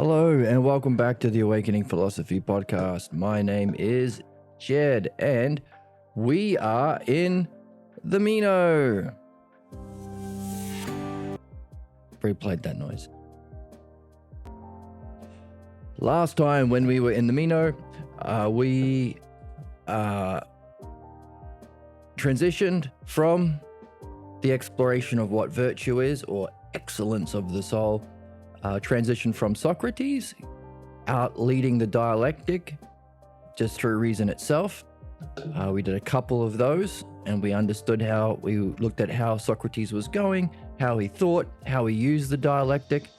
Hello and welcome back to the Awakening Philosophy Podcast. My name is Jed and we are in the Meno. Replayed that noise. Last time when we were in the Meno, we transitioned from the exploration of what virtue is or excellence of the soul. Transition from Socrates, out leading the dialectic just through reason itself. We did a couple of those and we looked at how Socrates was going, how he thought, how he used the dialectic,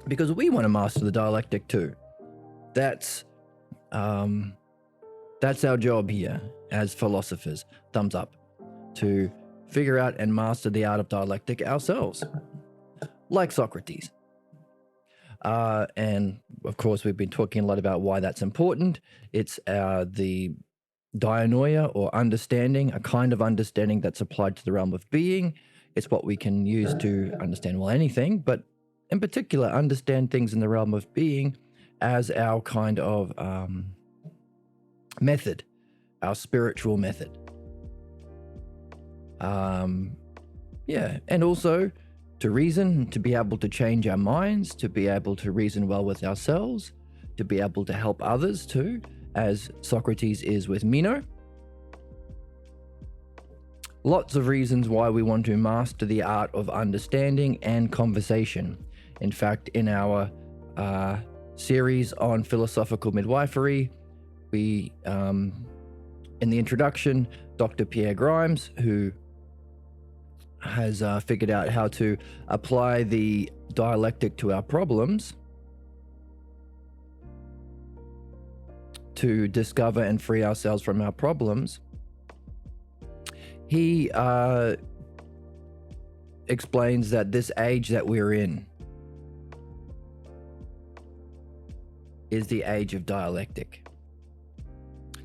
because we want to master the dialectic too. That's our job here as philosophers. Thumbs up to figure out and master the art of dialectic ourselves, like Socrates. And of course, we've been talking a lot about why that's important. It's the dianoia or understanding, a kind of understanding that's applied to the realm of being. It's what we can use to understand, well, anything, but in particular, understand things in the realm of being as our kind of method, our spiritual method. And also to reason, to be able to change our minds, to be able to reason well with ourselves, to be able to help others too, as Socrates is with Meno. Lots of reasons why we want to master the art of understanding and conversation. In fact, in our series on philosophical midwifery, we, in the introduction, Dr. Pierre Grimes, who has figured out how to apply the dialectic to our problems to discover and free ourselves from our problems. He explains that this age that we're in is the age of dialectic.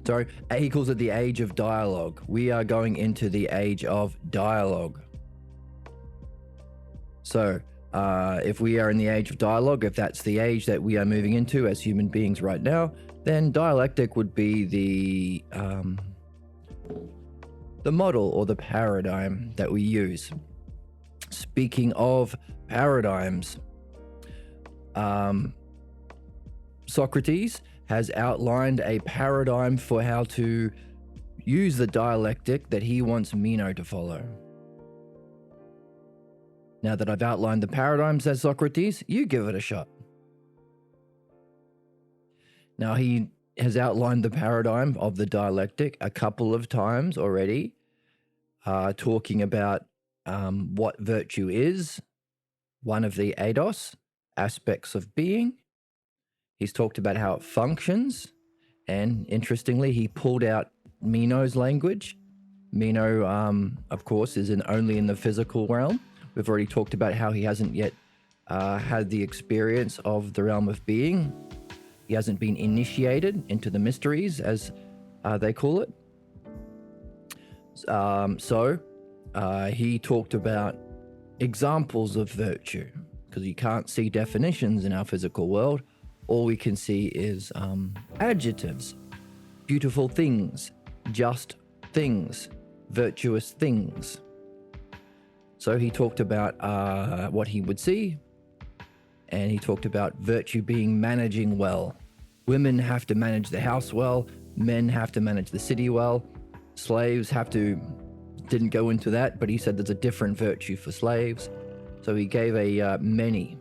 So he calls it the age of dialogue. We are going into the age of dialogue. So if we are in the age of dialogue, if that's the age that we are moving into as human beings right now, then dialectic would be the model or the paradigm that we use. Speaking of paradigms, Socrates has outlined a paradigm for how to use the dialectic that he wants Meno to follow. Now that I've outlined the paradigm, says Socrates, you give it a shot. Now he has outlined the paradigm of the dialectic a couple of times already, talking about what virtue is, one of the eidos, aspects of being. He's talked about how it functions, and interestingly, he pulled out Meno's language. Meno, of course, is only in the physical realm. We've already talked about how he hasn't yet had the experience of the realm of being. He hasn't been initiated into the mysteries, as they call it. So he talked about examples of virtue, because you can't see definitions in our physical world. All we can see is adjectives, beautiful things, just things, virtuous things. So he talked about what he would see, and he talked about virtue being managing well. Women have to manage the house well, men have to manage the city well, slaves didn't go into that, but he said there's a different virtue for slaves. So he gave many.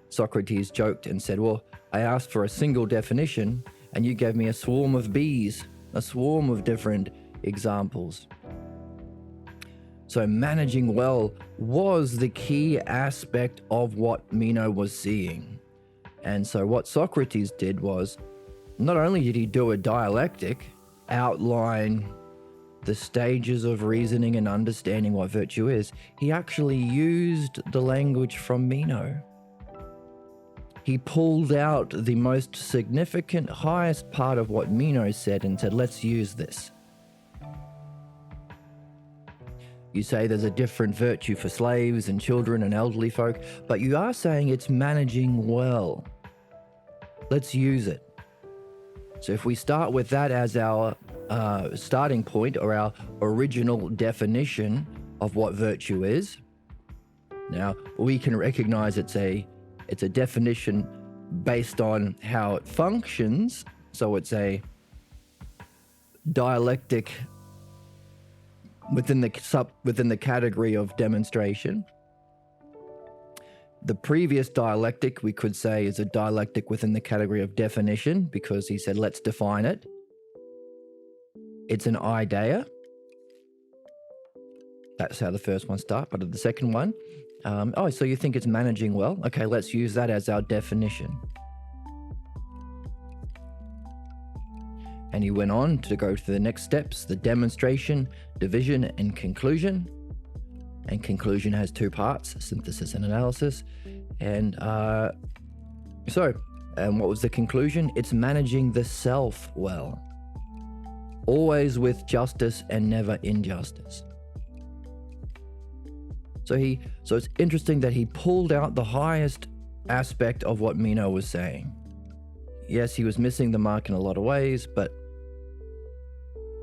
Socrates joked and said, well, I asked for a single definition, and you gave me a swarm of bees, a swarm of different examples. So managing well was the key aspect of what Meno was seeing. And so what Socrates did was, not only did he do a dialectic, outline the stages of reasoning and understanding what virtue is, he actually used the language from Meno. He pulled out the most significant, highest part of what Meno said and said, let's use this. You say there's a different virtue for slaves and children and elderly folk, but you are saying it's managing well. Let's use it. So if we start with that as our starting point, or our original definition of what virtue is, now we can recognize it's a definition based on how it functions. So it's a dialectic within the category of demonstration. The previous dialectic, we could say, is a dialectic within the category of definition, because he said, let's define it. It's an idea. That's how the first one starts. But the second one, so you think it's managing well? Okay, let's use that as our definition. And he went on to go to the next steps: the demonstration, division, and conclusion. And conclusion has two parts: synthesis and analysis. And what was the conclusion? It's managing the self well, always with justice and never injustice. So it's interesting that he pulled out the highest aspect of what Meno was saying. Yes, he was missing the mark in a lot of ways, but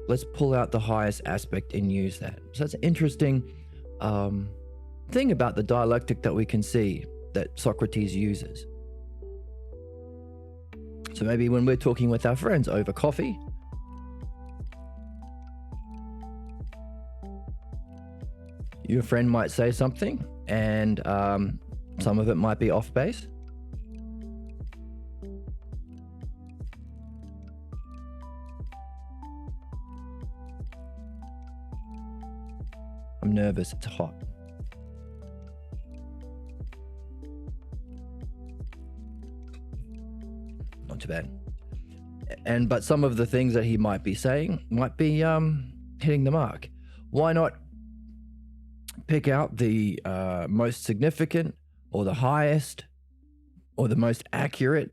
let's pull out the highest aspect and use that. So that's an interesting thing about the dialectic that we can see that Socrates uses. So maybe when we're talking with our friends over coffee, your friend might say something, and some of it might be off base. I'm nervous, it's hot. Not too bad. But some of the things that he might be saying might be hitting the mark. Why not pick out the most significant, or the highest, or the most accurate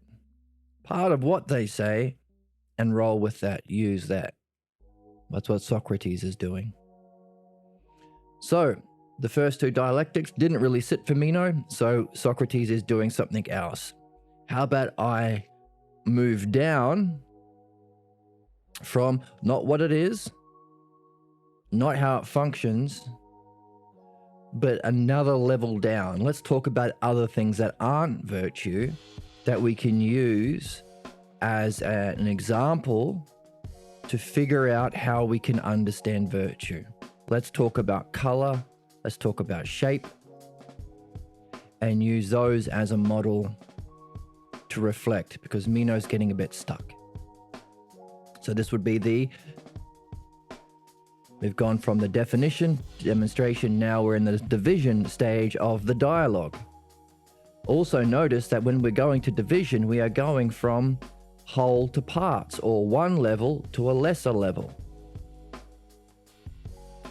part of what they say and roll with that, use that. That's what Socrates is doing. So the first two dialectics didn't really sit for Meno, so Socrates is doing something else. How about I move down from not what it is, not how it functions, but another level down. Let's talk about other things that aren't virtue that we can use as an example to figure out how we can understand virtue. Let's talk about color, let's talk about shape, and use those as a model to reflect, because Meno's getting a bit stuck. So this would be we've gone from the definition to demonstration, now we're in the division stage of the dialogue. Also notice that when we're going to division, we are going from whole to parts, or one level to a lesser level.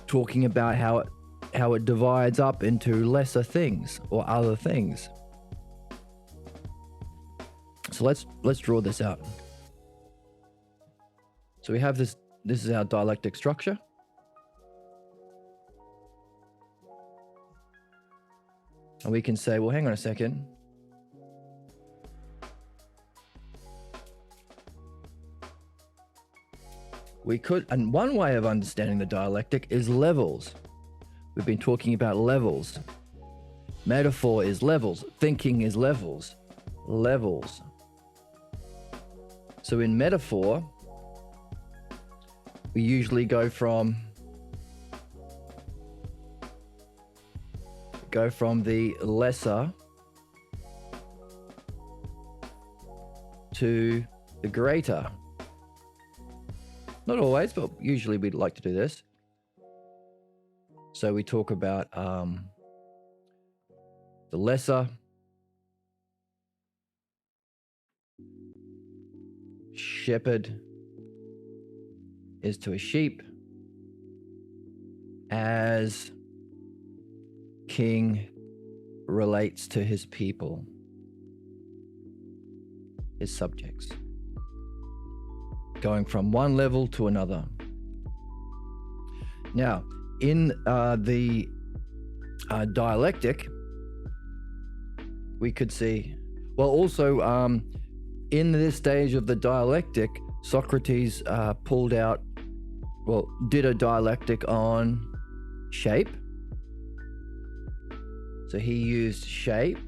Talking about how it divides up into lesser things or other things. So let's draw this out. So we have this is our dialectic structure. And we can say, well, hang on a second. And one way of understanding the dialectic is levels. We've been talking about levels. Metaphor is levels. Thinking is levels. Levels. So in metaphor, we usually go from the lesser to the greater. Not always, but usually we'd like to do this. So we talk about the lesser, shepherd is to a sheep, as king relates to his people, his subjects. Going from one level to another. Now, in the dialectic, we could see, well, also in this stage of the dialectic, Socrates did a dialectic on shape. So he used shape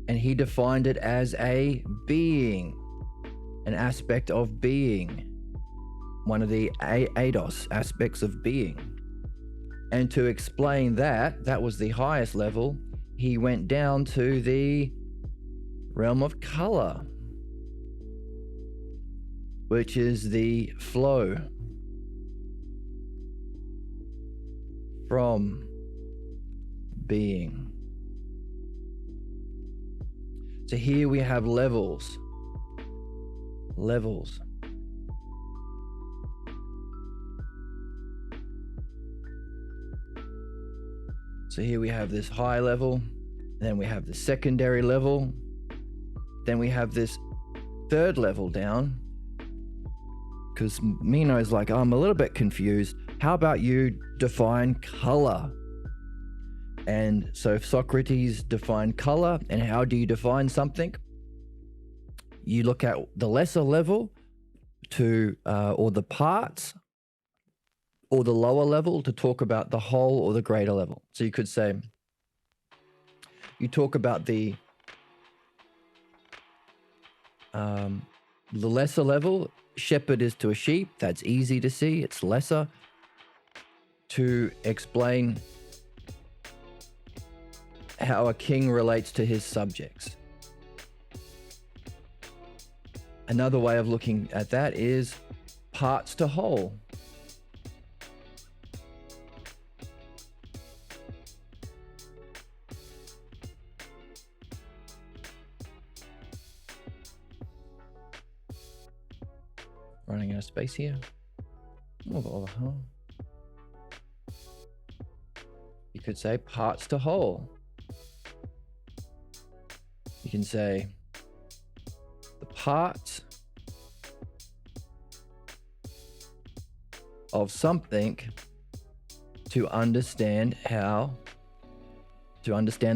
and he defined it as a being, an aspect of being, one of the eidos aspects of being. And to explain that was the highest level, he went down to the realm of color, which is the flow from being. So here we have levels. So here we have this high level, then we have the secondary level, then we have this third level down, because Meno is like, I'm a little bit confused. How about you define color? And so Socrates defined color, and how do you define something? You look at the lesser level or the parts, or the lower level to talk about the whole or the greater level. So you could say, you talk about the lesser level. Shepherd is to a sheep. That's easy to see. It's lesser. To explain how a king relates to his subjects. Another way of looking at that is parts to whole. Running out of space here. You could say parts to whole. You can say the parts of something to understand the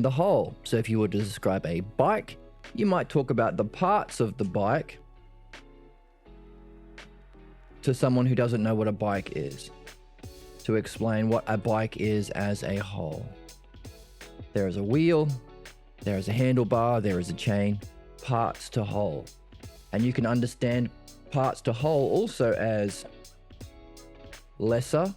whole. So if you were to describe a bike, you might talk about the parts of the bike to someone who doesn't know what a bike is, to explain what a bike is as a whole. There is a wheel, there is a handlebar, there is a chain, parts to whole. And you can understand parts to whole also as lesser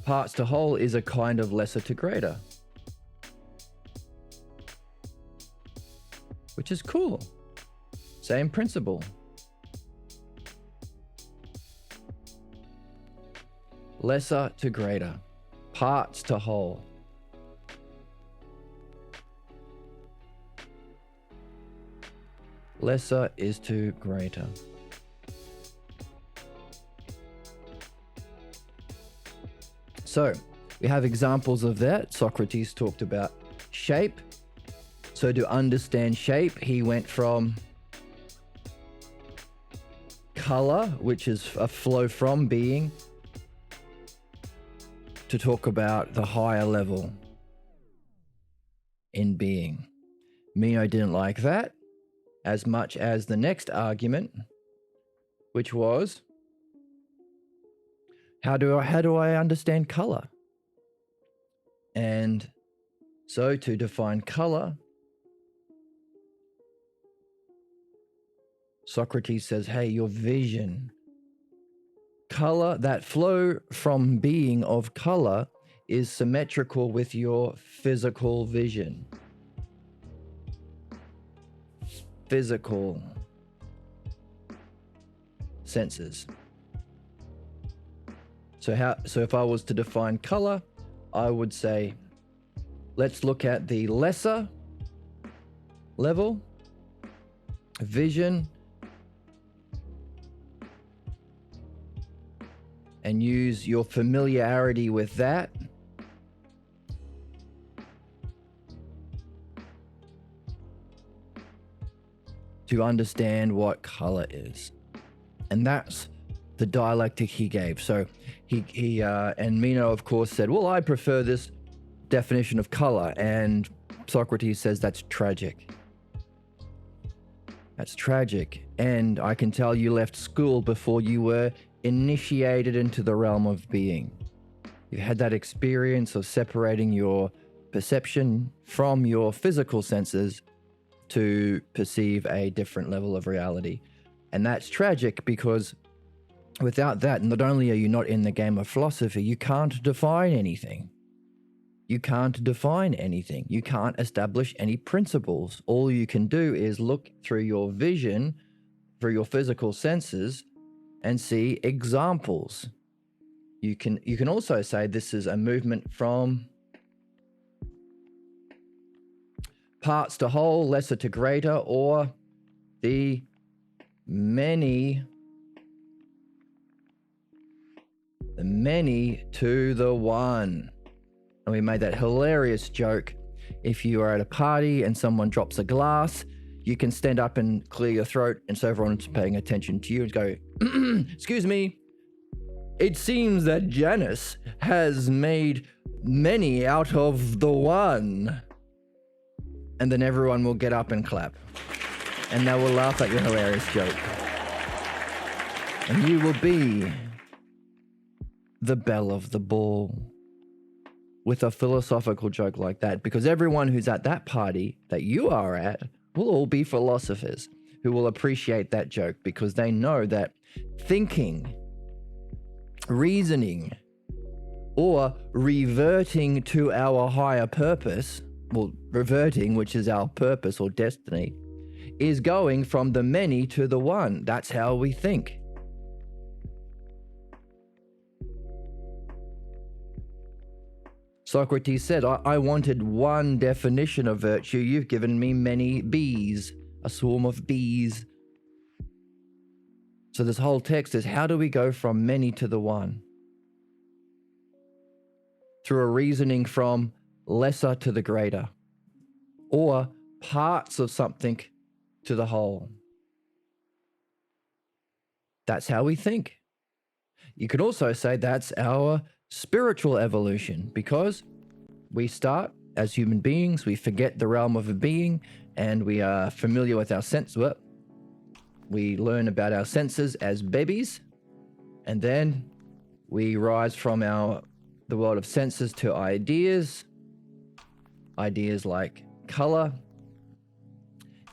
parts to whole is a kind of lesser to greater, which is cool. Same principle. Lesser to greater, parts to whole. Lesser is to greater. So we have examples of that. Socrates talked about shape. So to understand shape, he went from color, which is a flow from being, to talk about the higher level in being. Meno didn't like that as much as the next argument, which was, how do I understand color? And so to define color, Socrates says, hey, your vision, color, that flow from being of color is symmetrical with your physical vision. Physical senses. So if I was to define color, I would say, let's look at the lesser level, vision, and use your familiarity with that to understand what color is. And that's the dialectic he gave. So he and Meno, of course, said, well, I prefer this definition of color. And Socrates says that's tragic. That's tragic. And I can tell you left school before you were initiated into the realm of being. You had that experience of separating your perception from your physical senses to perceive a different level of reality. And that's tragic because without that, not only are you not in the game of philosophy, you can't define anything. You can't define anything. You can't establish any principles. All you can do is look through your vision, through your physical senses, and see examples. You can also say this is a movement from parts to whole, lesser to greater, or the many to the one. And we made that hilarious joke. If you are at a party and someone drops a glass, you can stand up and clear your throat, and so everyone's paying attention to you and go, excuse me, it seems that Janice has made many out of the one. And then everyone will get up and clap. And they will laugh at your hilarious joke. And you will be the belle of the ball with a philosophical joke like that, because everyone who's at that party that you are at will all be philosophers who will appreciate that joke, because they know that thinking, reasoning, or reverting to our higher purpose, well, reverting, which is our purpose or destiny, is going from the many to the one. That's how we think. Socrates said, I wanted one definition of virtue. You've given me many bees, a swarm of bees. So this whole text is, how do we go from many to the one? Through a reasoning from lesser to the greater, or parts of something to the whole. That's how we think. You could also say that's our spiritual evolution, because we start as human beings, we forget the realm of a being, and we are familiar with our sense. We learn about our senses as babies, and then we rise from the world of senses to ideas like color,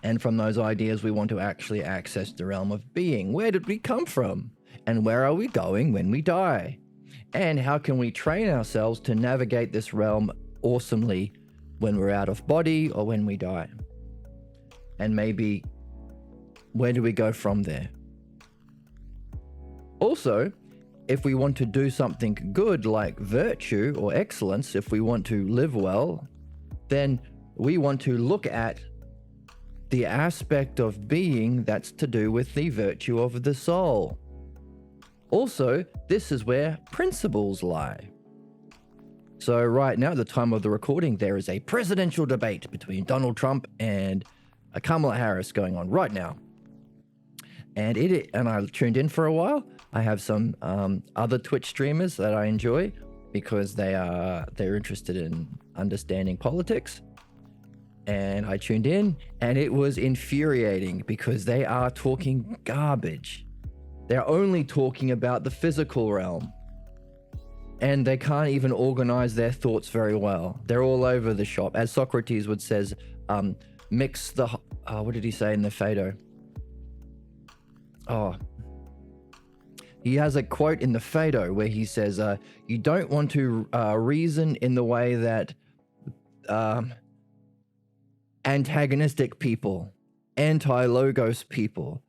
and from those ideas we want to actually access the realm of being. Where did we come from? And where are we going when we die? And how can we train ourselves to navigate this realm awesomely when we're out of body or when we die? And maybe, where do we go from there? Also, if we want to do something good like virtue or excellence, if we want to live well, then we want to look at the aspect of being that's to do with the virtue of the soul. Also, this is where principles lie. So right now, at the time of the recording, there is a presidential debate between Donald Trump and Kamala Harris going on right now. And I tuned in for a while. I have some other Twitch streamers that I enjoy because they're interested in understanding politics. And I tuned in, and it was infuriating because they are talking garbage. They're only talking about the physical realm. And they can't even organize their thoughts very well. They're all over the shop. As Socrates would says, mix the... what did he say in the Phaedo? He has a quote in the Phaedo where he says, you don't want to reason in the way that antagonistic people, anti-logos people,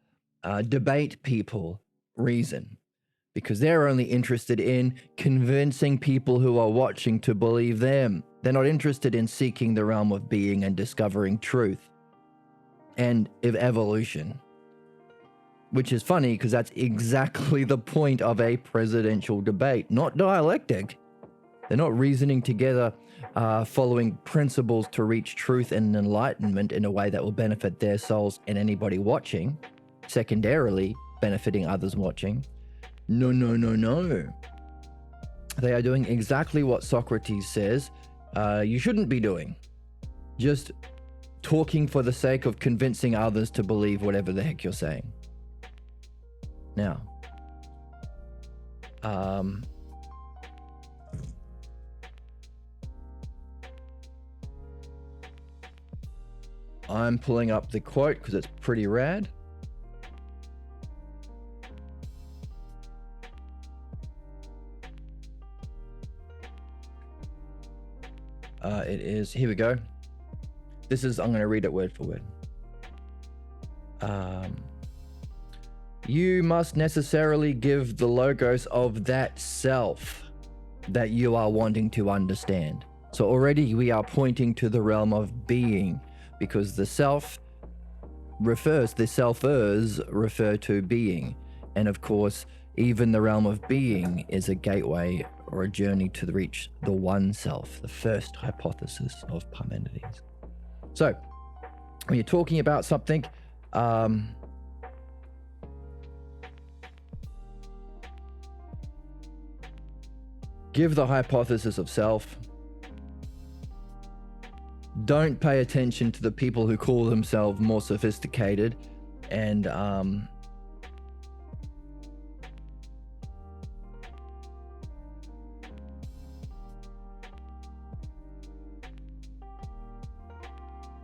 debate people reason, because they're only interested in convincing people who are watching to believe them. They're not interested in seeking the realm of being and discovering truth and of evolution. which is funny because that's exactly the point of a presidential debate, not dialectic. They're not reasoning together, following principles to reach truth and enlightenment in a way that will benefit their souls and anybody watching, secondarily benefiting others watching. No, no, no, no. They are doing exactly what Socrates says you shouldn't be doing. Just talking for the sake of convincing others to believe whatever the heck you're saying. Now, I'm pulling up the quote because it's pretty rad. It is, here we go. This is, I'm going to read it word for word. You must necessarily give the logos of that self that you are wanting to understand. So already we are pointing to the realm of being, because the selfers refer to being. And of course, even the realm of being is a gateway or a journey to reach the one self, the first hypothesis of Parmenides. So when you're talking about something, give the hypothesis of self. Don't pay attention to the people who call themselves more sophisticated and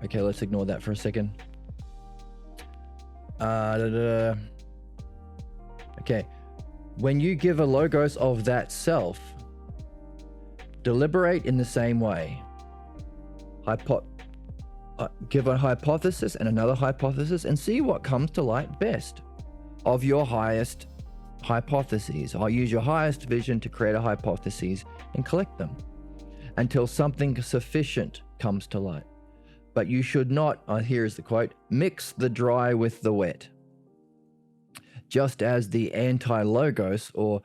okay, let's ignore that for a second. Okay, when you give a logos of that self, deliberate in the same way. Give a hypothesis and another hypothesis and see what comes to light best of your highest hypotheses. I'll use your highest vision to create a hypothesis and collect them until something sufficient comes to light. But you should not, here's the quote, mix the dry with the wet. Just as the anti-logos or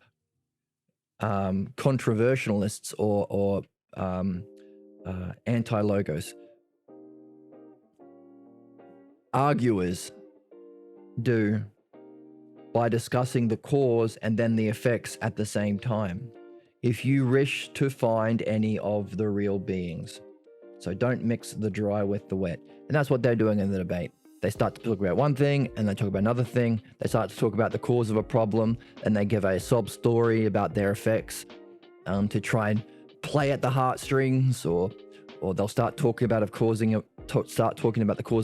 controversialists or anti-logos arguers do by discussing the cause and then the effects at the same time, if you wish to find any of the real beings. So don't mix the dry with the wet. And that's what they're doing in the debate. They start to talk about one thing and they talk about another thing. They start to talk about the cause of a problem and they give a sob story about their effects to try and play at the heartstrings, or they'll start talking about the cause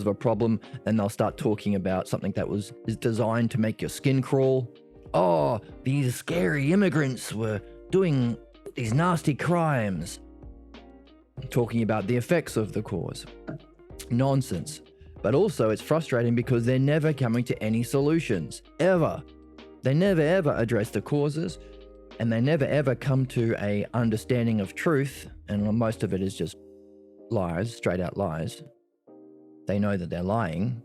of a problem, and they'll start talking about something that is designed to make your skin crawl. Oh, these scary immigrants were doing these nasty crimes. Talking about the effects of the cause. Nonsense. But also it's frustrating because they're never coming to any solutions. Ever. They never ever address the causes, and they never ever come to a understanding of truth, and most of it is just lies, straight out lies. They know that they're lying.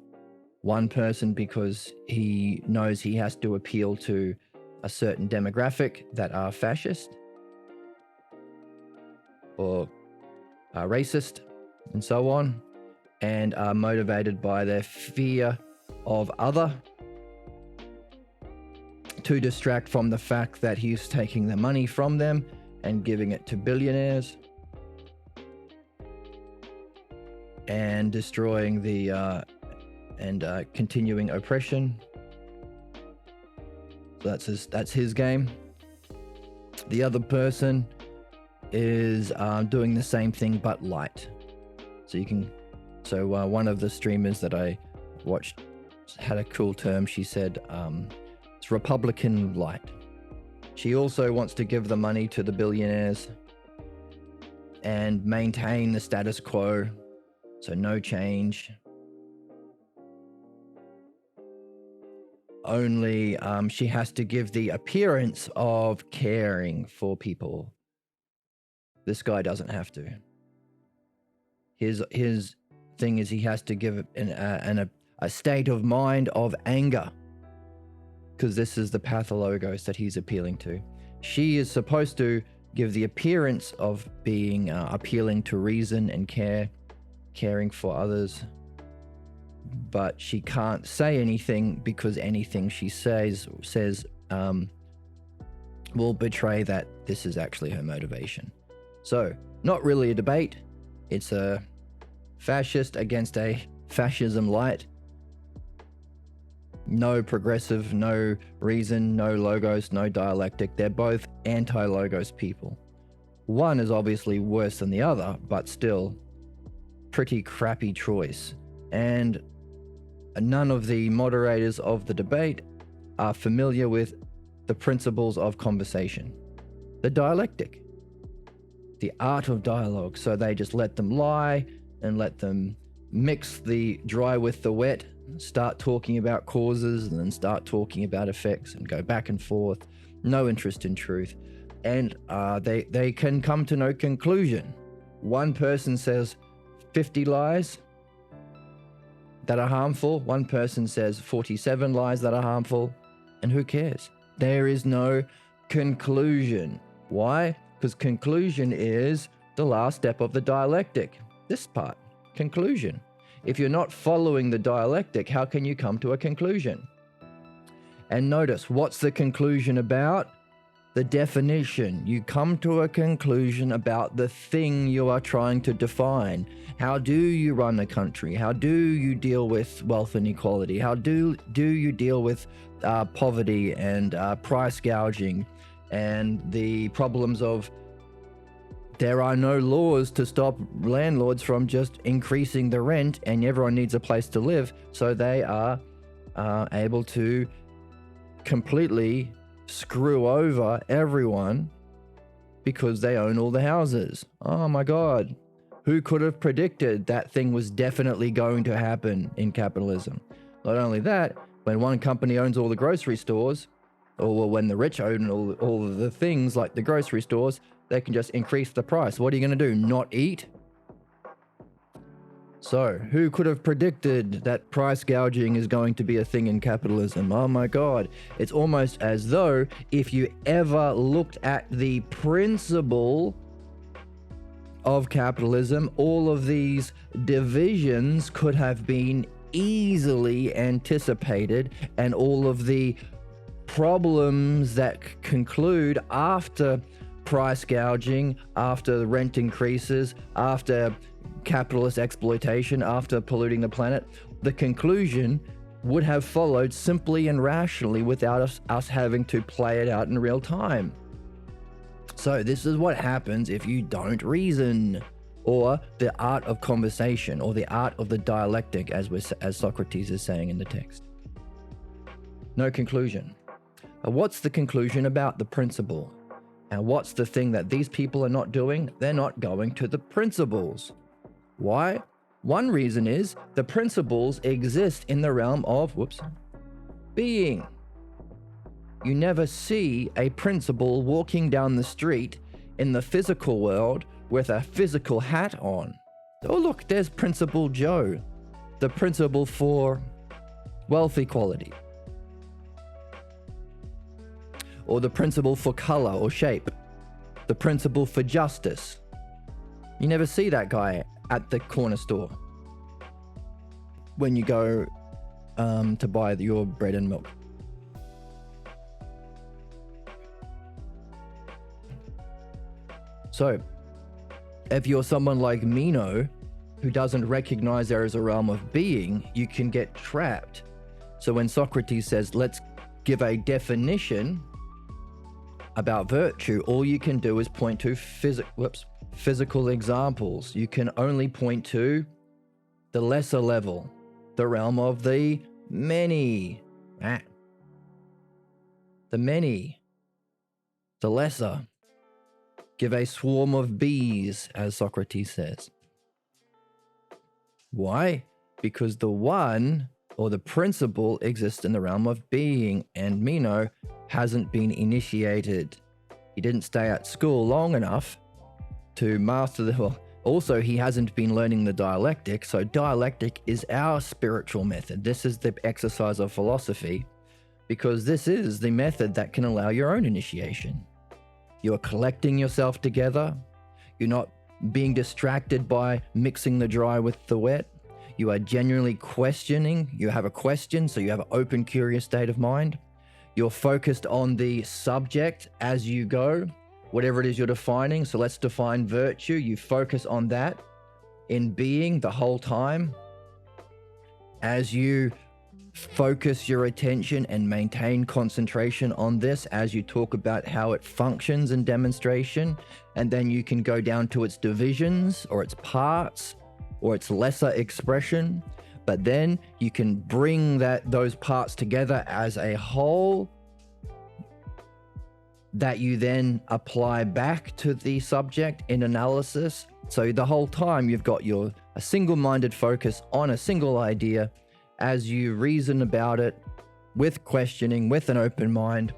One person because he knows he has to appeal to a certain demographic that are fascist or racist and so on, and are motivated by their fear of other to distract from the fact that he's taking the money from them and giving it to billionaires and destroying the continuing oppression. So that's his game. The other person is doing the same thing but light. So one of the streamers that I watched had a cool term. She said it's Republican light. She also wants to give the money to the billionaires and maintain the status quo, so no change. Only she has to give the appearance of caring for people. This guy doesn't have to. His thing is he has to give a state of mind of anger. because this is the pathologos that he's appealing to. She is supposed to give the appearance of being appealing to reason and caring for others, but she can't say anything because anything she says will betray that this is actually her motivation. So, not really a debate. It's a fascist against a fascism light. No progressive, no reason, no logos, no dialectic. They're both anti-logos people. One is obviously worse than the other, but still pretty crappy choice. And none of the moderators of the debate are familiar with the principles of conversation, the dialectic, the art of dialogue. So they just let them lie and let them mix the dry with the wet, start talking about causes and then start talking about effects and go back and forth. No interest in truth. And they can come to no conclusion. One person says 50 lies that are harmful. One person says 47 lies that are harmful. And who cares? There is no conclusion. Why? Because conclusion is the last step of the dialectic. This part, conclusion. If you're not following the dialectic, how can you come to a conclusion? And notice, what's the conclusion about? The definition. You come to a conclusion about the thing you are trying to define. How do you run a country? How do you deal with wealth inequality? How do you deal with poverty and price gouging and the problems of there are no laws to stop landlords from just increasing the rent, and everyone needs a place to live, so they are able to completely screw over everyone because they own all the houses. Oh my God. Who could have predicted that thing was definitely going to happen in capitalism? Not only that, when one company owns all the grocery stores, or when the rich own all of the things like the grocery stores, they can just increase the price. What are you going to do? Not eat? So, who could have predicted that price gouging is going to be a thing in capitalism? Oh my God. It's almost as though if you ever looked at the principle of capitalism, all of these divisions could have been easily anticipated, and all of the problems that conclude after price gouging, after rent increases, after capitalist exploitation, after polluting the planet, the conclusion would have followed simply and rationally without us having to play it out in real time. So this is what happens if you don't reason, or the art of conversation, or the art of the dialectic, as Socrates is saying in the text. No conclusion. What's the conclusion about the principle? And what's the thing that these people are not doing? They're not going to the principles. Why? One reason is the principles exist in the realm of, being. You never see a principle walking down the street in the physical world with a physical hat on. Oh look, there's Principal Joe, the principle for wealth equality. Or the principle for color or shape, the principle for justice. You never see that guy at the corner store when you go to buy your bread and milk. So, if you're someone like Meno, who doesn't recognize there is a realm of being, you can get trapped. So when Socrates says, let's give a definition about virtue, all you can do is point to physical examples. You can only point to the lesser level, the realm of the many. The many, the lesser. Give a swarm of bees, as Socrates says. Why? Because the one, or the principle, exists in the realm of being, and Meno hasn't been initiated. He didn't stay at school long enough to master also, he hasn't been learning the dialectic, so dialectic is our spiritual method. This is the exercise of philosophy, because this is the method that can allow your own initiation. You are collecting yourself together. You're not being distracted by mixing the dry with the wet. You are genuinely questioning. You have a question, so you have an open, curious state of mind. You're focused on the subject as you go, whatever it is you're defining. So let's define virtue. You focus on that in being the whole time. As you focus your attention and maintain concentration on this, as you talk about how it functions in demonstration, and then you can go down to its divisions or its parts or its lesser expression, but then you can bring those parts together as a whole that you then apply back to the subject in analysis. So the whole time you've got a single-minded focus on a single idea as you reason about it with questioning, with an open mind.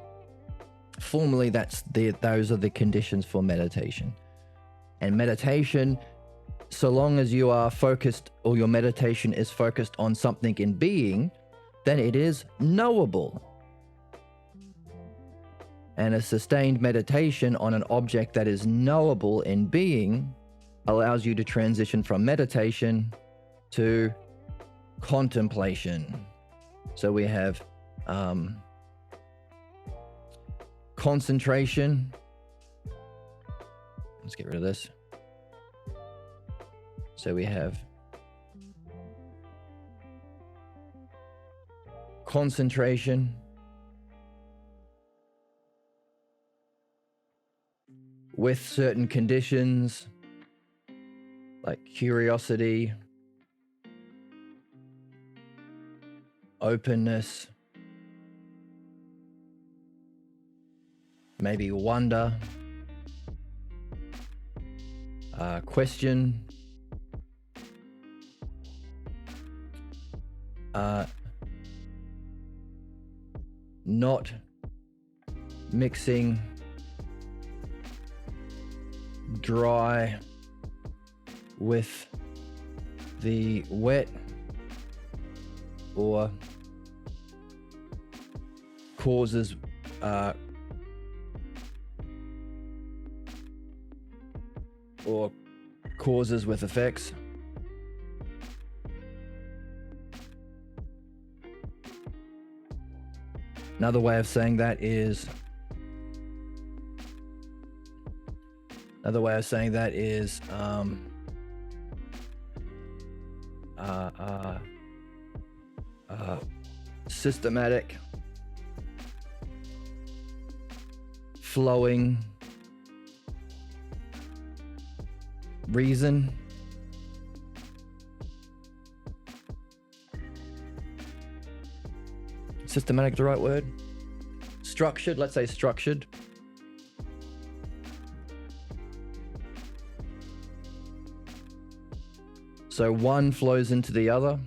Formally, those are the conditions for meditation. And meditation, so long as you are focused, or your meditation is focused on something in being, then it is knowable. And a sustained meditation on an object that is knowable in being allows you to transition from meditation to contemplation. So we have concentration. Let's get rid of this. So we have concentration, with certain conditions like curiosity, openness, maybe wonder, question, not mixing dry with the wet, or causes with effects. Another way of saying that is systematic, flowing reason. Systematic, the right word? Structured, let's say structured. So one flows into the other.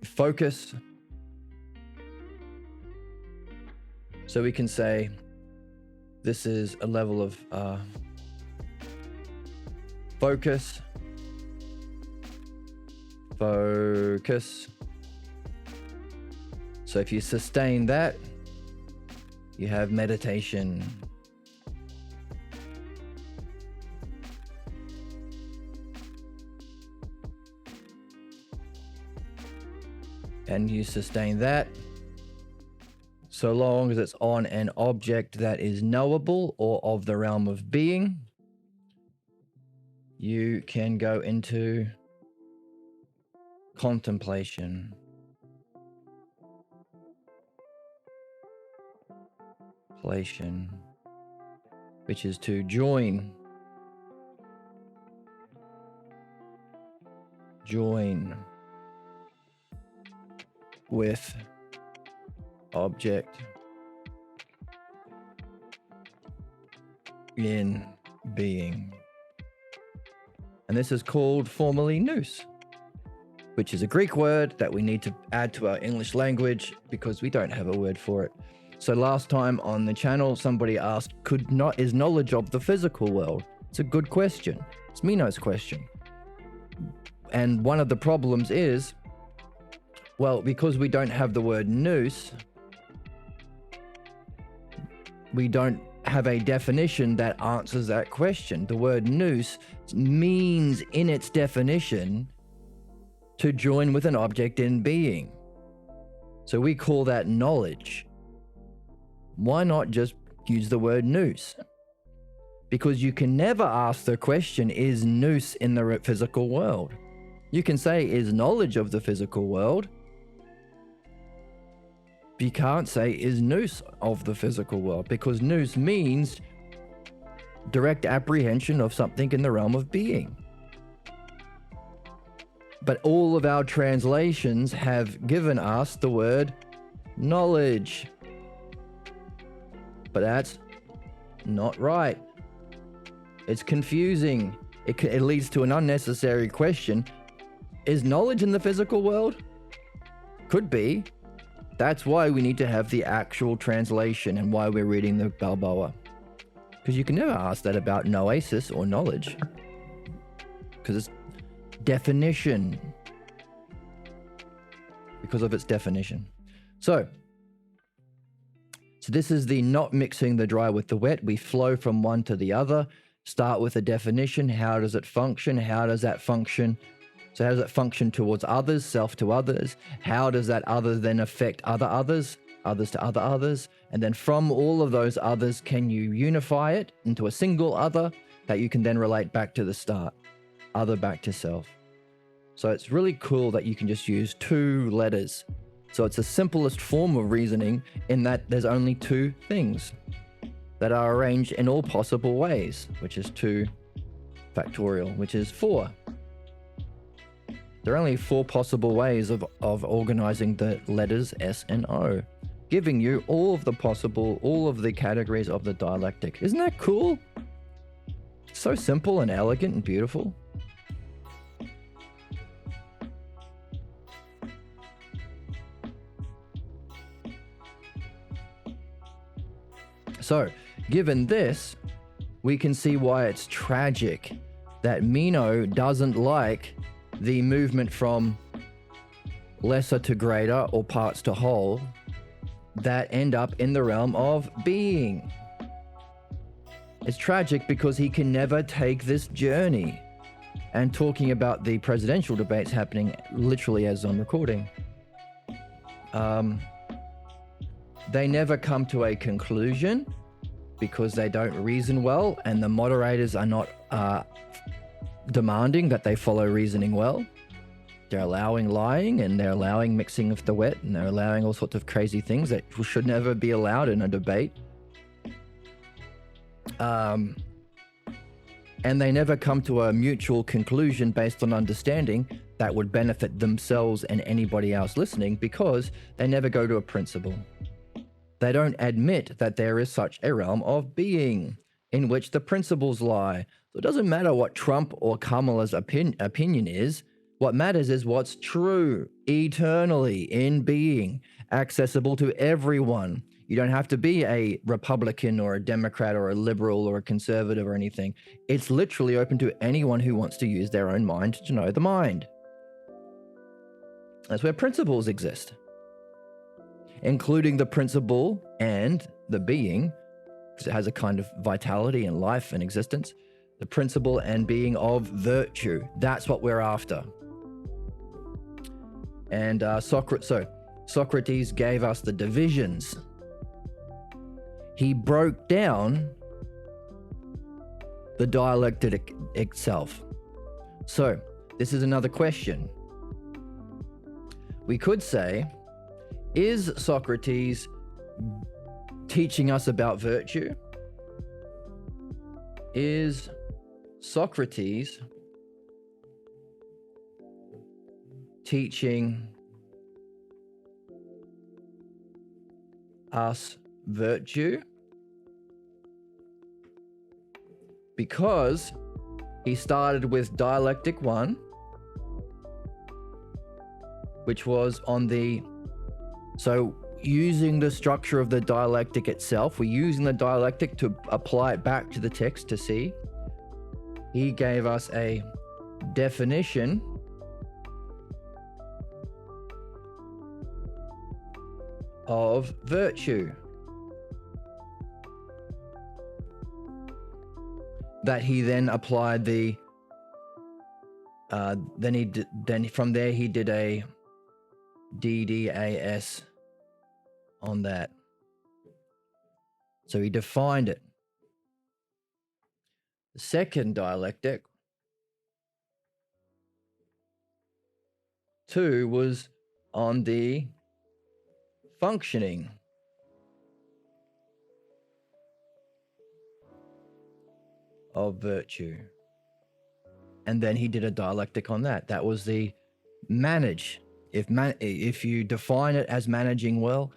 Focus. So we can say this is a level of focus. Focus. So if you sustain that, you have meditation. And you sustain that so long as it's on an object that is knowable or of the realm of being. You can go into contemplation. Which is to join with object in being. And this is called formally nous, which is a Greek word that we need to add to our English language because we don't have a word for it. So last time on the channel, somebody asked, is knowledge of the physical world? It's a good question. It's Meno's question. And one of the problems is Well, because we don't have the word nous, we don't have a definition that answers that question. The word nous means in its definition to join with an object in being. So we call that knowledge. Why not just use the word nous? Because you can never ask the question, is nous in the physical world? You can say, is knowledge of the physical world? You can't say, is nous of the physical world? Because nous means direct apprehension of something in the realm of being. But all of our translations have given us the word knowledge. But that's not right. It's confusing. It leads to an unnecessary question. Is knowledge in the physical world? Could be. That's why we need to have the actual translation and why we're reading the Balboa. Because you can never ask that about noesis or knowledge. Because it's definition. Because of its definition. So this is the not mixing the dry with the wet. We flow from one to the other. Start with a definition. How does it function? How does that function? So how does it function towards others, self to others? How does that other then affect others to other others? And then from all of those others, can you unify it into a single other that you can then relate back to the start? Other back to self. So it's really cool that you can just use two letters. So it's the simplest form of reasoning in that there's only two things that are arranged in all possible ways, which is 2 factorial, which is 4. There are only 4 possible ways of organizing the letters S and O, giving you all of the categories of the dialectic. Isn't that cool? So simple and elegant and beautiful. So, given this, we can see why it's tragic that Meno doesn't like the movement from lesser to greater or parts to whole that end up in the realm of being. It's tragic because he can never take this journey. And talking about the presidential debates happening literally as I'm recording, they never come to a conclusion because they don't reason well, and the moderators are not demanding that they follow reasoning well. They're allowing lying, and they're allowing mixing of the wet, and they're allowing all sorts of crazy things that should never be allowed in a debate. And they never come to a mutual conclusion based on understanding that would benefit themselves and anybody else listening, because they never go to a principle. They don't admit that there is such a realm of being in which the principles lie. So it doesn't matter what Trump or Kamala's opinion is. What matters is what's true, eternally in being, accessible to everyone. You don't have to be a Republican or a Democrat or a liberal or a conservative or anything. It's literally open to anyone who wants to use their own mind to know the mind. That's where principles exist, including the principle and the being, because it has a kind of vitality and life and existence. The principle and being of virtue. That's what we're after. And Socrates gave us the divisions. He broke down the dialectic itself. So this is another question. We could say, is Socrates teaching us about virtue? Is Socrates teaching us virtue? Because he started with dialectic 1, which was on the... So using the structure of the dialectic itself, we're using the dialectic to apply it back to the text to see. He gave us a definition of virtue. That he then applied the then from there he did a DDAS on that. So he defined it. The second dialectic 2 was on the functioning of virtue. And then he did a dialectic on that. That was the manage. If you define it as managing well,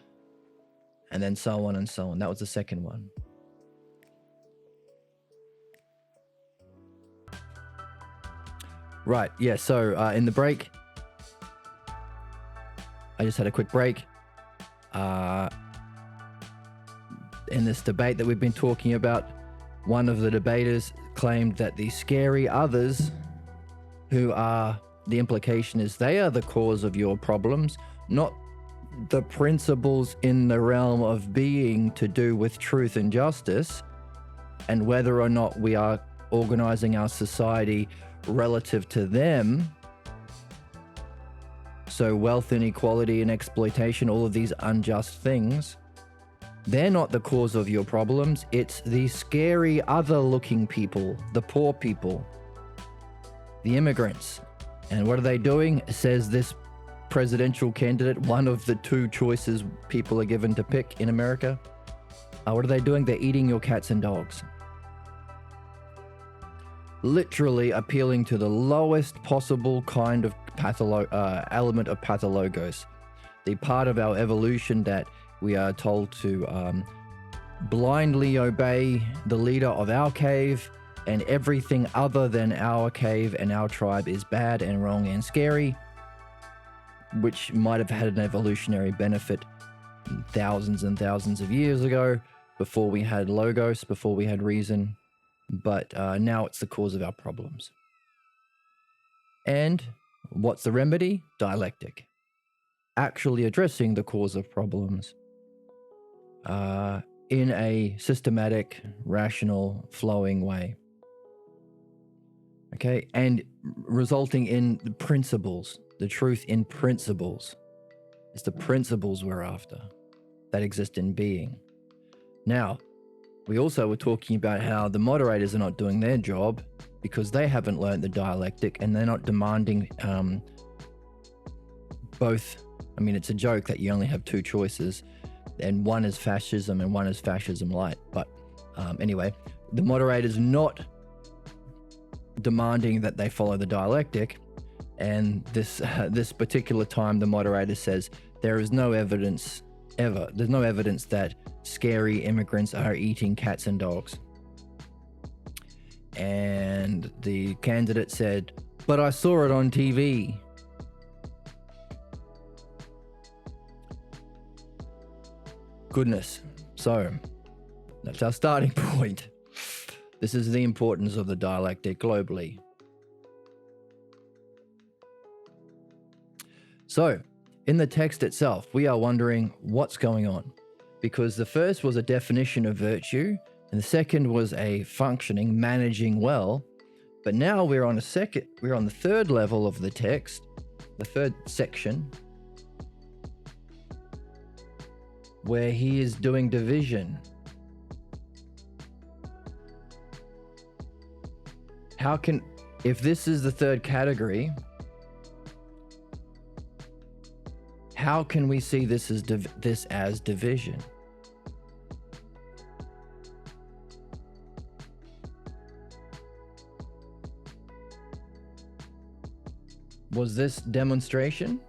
and then so on and so on. That was the second one. Right, yeah, so in the break, I just had a quick break. In this debate that we've been talking about, one of the debaters claimed that the scary others, who are, the implication is they are the cause of your problems, not the principles in the realm of being to do with truth and justice, and whether or not we are organizing our society relative to them. So wealth inequality and exploitation, all of these unjust things, they're not the cause of your problems. It's the scary other looking people, the poor people, the immigrants. And what are they doing? Says this presidential candidate, one of the two choices people are given to pick in America. What are they doing? They're eating your cats and dogs. Literally appealing to the lowest possible kind of element of pathologos, the part of our evolution that we are told to blindly obey the leader of our cave, and everything other than our cave and our tribe is bad and wrong and scary, which might have had an evolutionary benefit thousands and thousands of years ago, before we had logos, before we had reason. But now it's the cause of our problems. And what's the remedy? Dialectic. Actually addressing the cause of problems in a systematic, rational, flowing way. Okay, and resulting in the principles, the truth in principles. It's the principles we're after that exist in being. Now, we also were talking about how the moderators are not doing their job because they haven't learned the dialectic, and they're not demanding both. I mean, it's a joke that you only have two choices, and one is fascism and one is fascism light. But anyway, the moderator's not demanding that they follow the dialectic. And this particular time, the moderator says there is no evidence ever. There's no evidence that scary immigrants are eating cats and dogs. And the candidate said, but I saw it on TV. Goodness. So that's our starting point. This is the importance of the dialectic globally. So in the text itself, we are wondering what's going on, because the first was a definition of virtue, and the second was a functioning, managing well. But now we're on the third level of the text, the third section, where he is doing division. If this is the third category, how can we see this as division? Was this definition?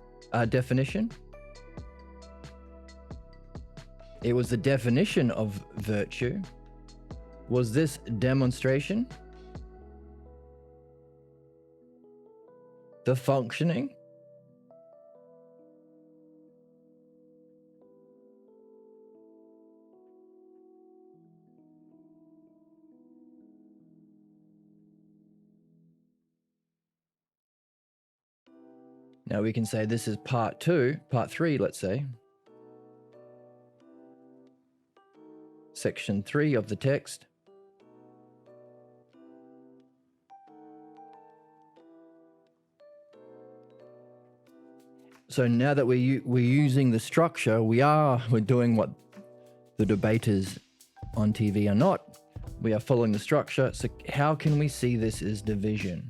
It was the definition of virtue. Was this demonstration? The functioning? Now we can say this is part 3, let's say. section 3 of the text. So now that we're using the structure, we're doing what the debaters on TV are not. We are following the structure. So how can we see this as division?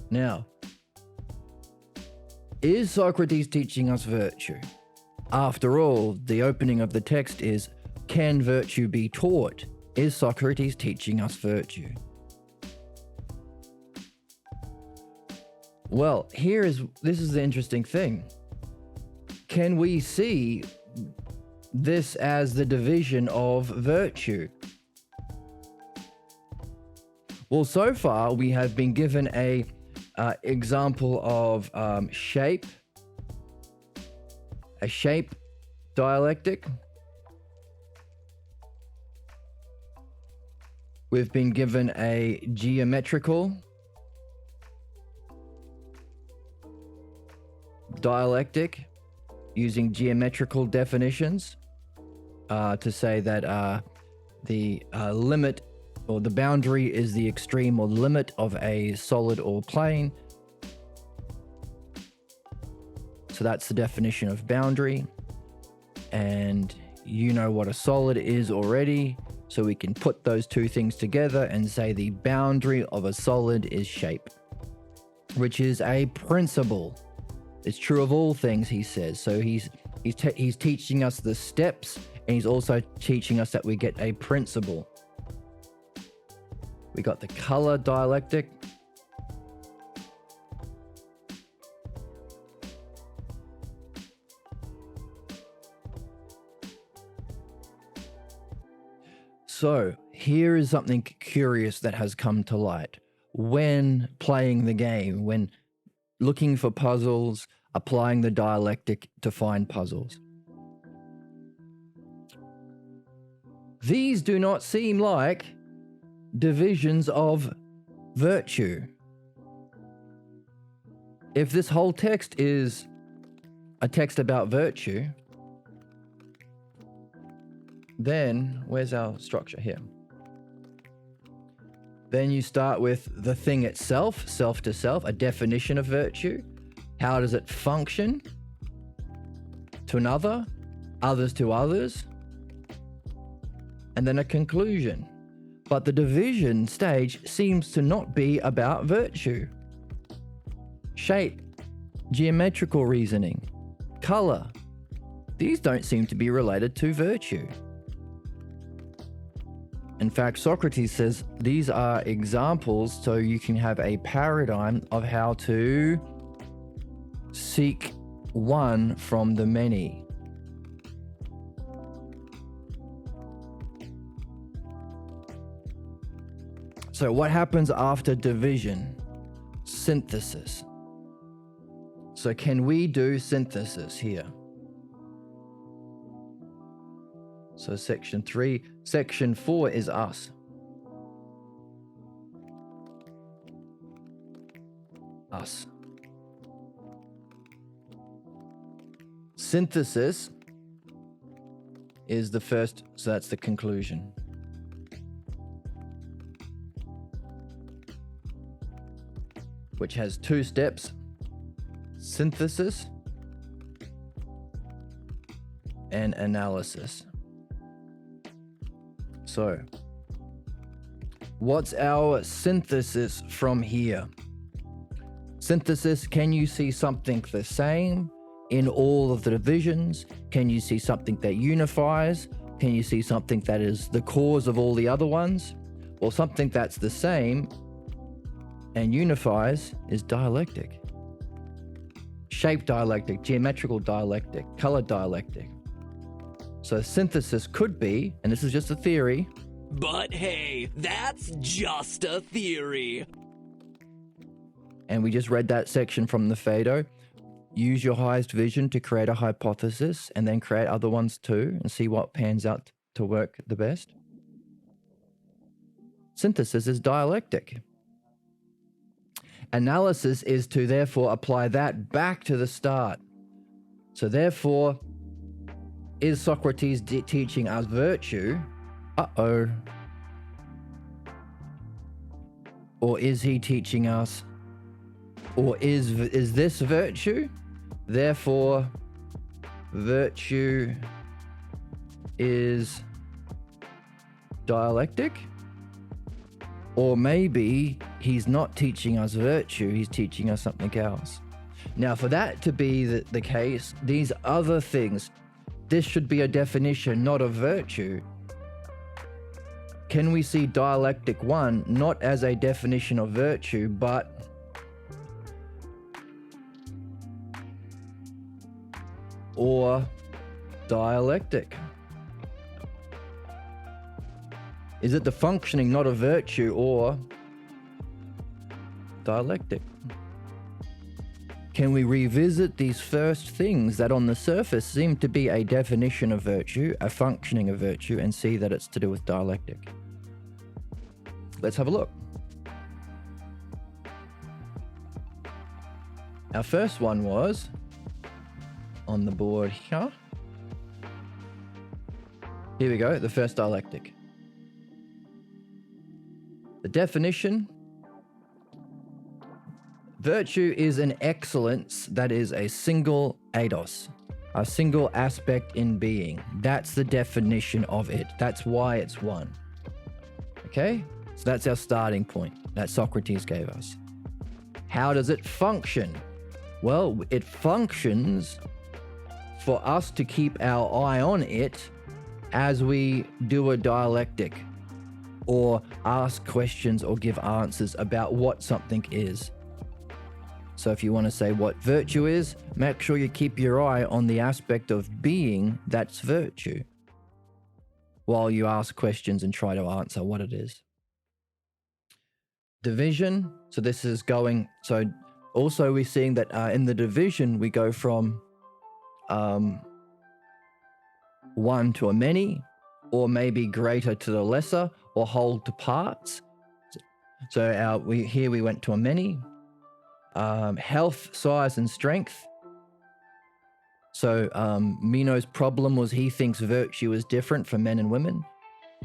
Now, is Socrates teaching us virtue? After all, the opening of the text is, can virtue be taught? Is Socrates teaching us virtue? Well, this is the interesting thing. Can we see this as the division of virtue? Well, so far we have been given a example of a shape dialectic. We've been given a geometrical dialectic using geometrical definitions to say that the limit or the boundary is the extreme or limit of a solid or plane. So that's the definition of boundary. And you know what a solid is already. So we can put those two things together and say the boundary of a solid is shape, which is a principle. It's true of all things, he says. So he's teaching us the steps, and he's also teaching us that we get a principle. We got the color dialectic. So here is something curious that has come to light. When playing the game, when looking for puzzles, applying the dialectic to find puzzles. These do not seem like divisions of virtue. If this whole text is a text about virtue, then where's our structure here? Then you start with the thing itself, self to self, a definition of virtue. How does it function to another, others to others, and then a conclusion. But the division stage seems to not be about virtue. Shape, geometrical reasoning, color, these don't seem to be related to virtue. In fact, Socrates says these are examples so you can have a paradigm of how to seek one from the many. So what happens after division? Synthesis. So can we do synthesis here? So section 3. Section 4 is us. Us. Synthesis is the first, so that's the conclusion. Which has 2 steps: synthesis and analysis. So, what's our synthesis from here? Synthesis, can you see something the same in all of the divisions? Can you see something that unifies? Can you see something that is the cause of all the other ones? Well, something that's the same and unifies is dialectic. Shape dialectic, geometrical dialectic, color dialectic. So synthesis could be, and this is just a theory. But hey, that's just a theory. And we just read that section from the Phaedo. Use your highest vision to create a hypothesis and then create other ones too and see what pans out to work the best. Synthesis is dialectic. Analysis is to therefore apply that back to the start. So therefore, Is Socrates teaching us virtue? Uh-oh. Or is he teaching us, or is this virtue? Therefore, virtue is dialectic? Or maybe he's not teaching us virtue, he's teaching us something else. Now, for that to be the case, these other things, this should be a definition, not of virtue. Can we see dialectic 1 not as a definition of virtue, but or dialectic? Is it the functioning not of virtue or dialectic? Can we revisit these first things that on the surface seem to be a definition of virtue, a functioning of virtue, and see that it's to do with dialectic? Let's have a look. Our first one was on the board here. Here we go, the first dialectic. The definition: virtue is an excellence that is a single eidos, a single aspect in being. That's the definition of it. That's why it's one. Okay? So that's our starting point that Socrates gave us. How does it function? Well, it functions for us to keep our eye on it as we do a dialectic, or ask questions or give answers about what something is. So if you want to say what virtue is, make sure you keep your eye on the aspect of being that's virtue, while you ask questions and try to answer what it is. Division, so this is going, so also we're seeing that in the division we go from one to a many, or maybe greater to the lesser, or whole to parts. So we went to a many. Health, size, and strength. So Meno's problem was he thinks virtue is different for men and women,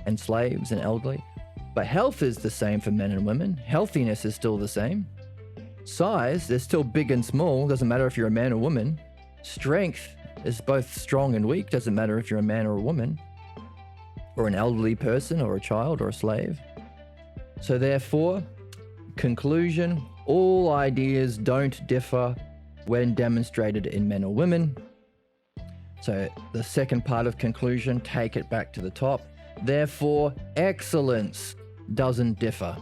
and slaves and elderly. But health is the same for men and women. Healthiness is still the same. Size, they're still big and small. Doesn't matter if you're a man or woman. Strength is both strong and weak. Doesn't matter if you're a man or a woman, or an elderly person, or a child, or a slave. So therefore, conclusion, all ideas don't differ when demonstrated in men or women. So the second part of conclusion, take it back to the top. Therefore, excellence doesn't differ.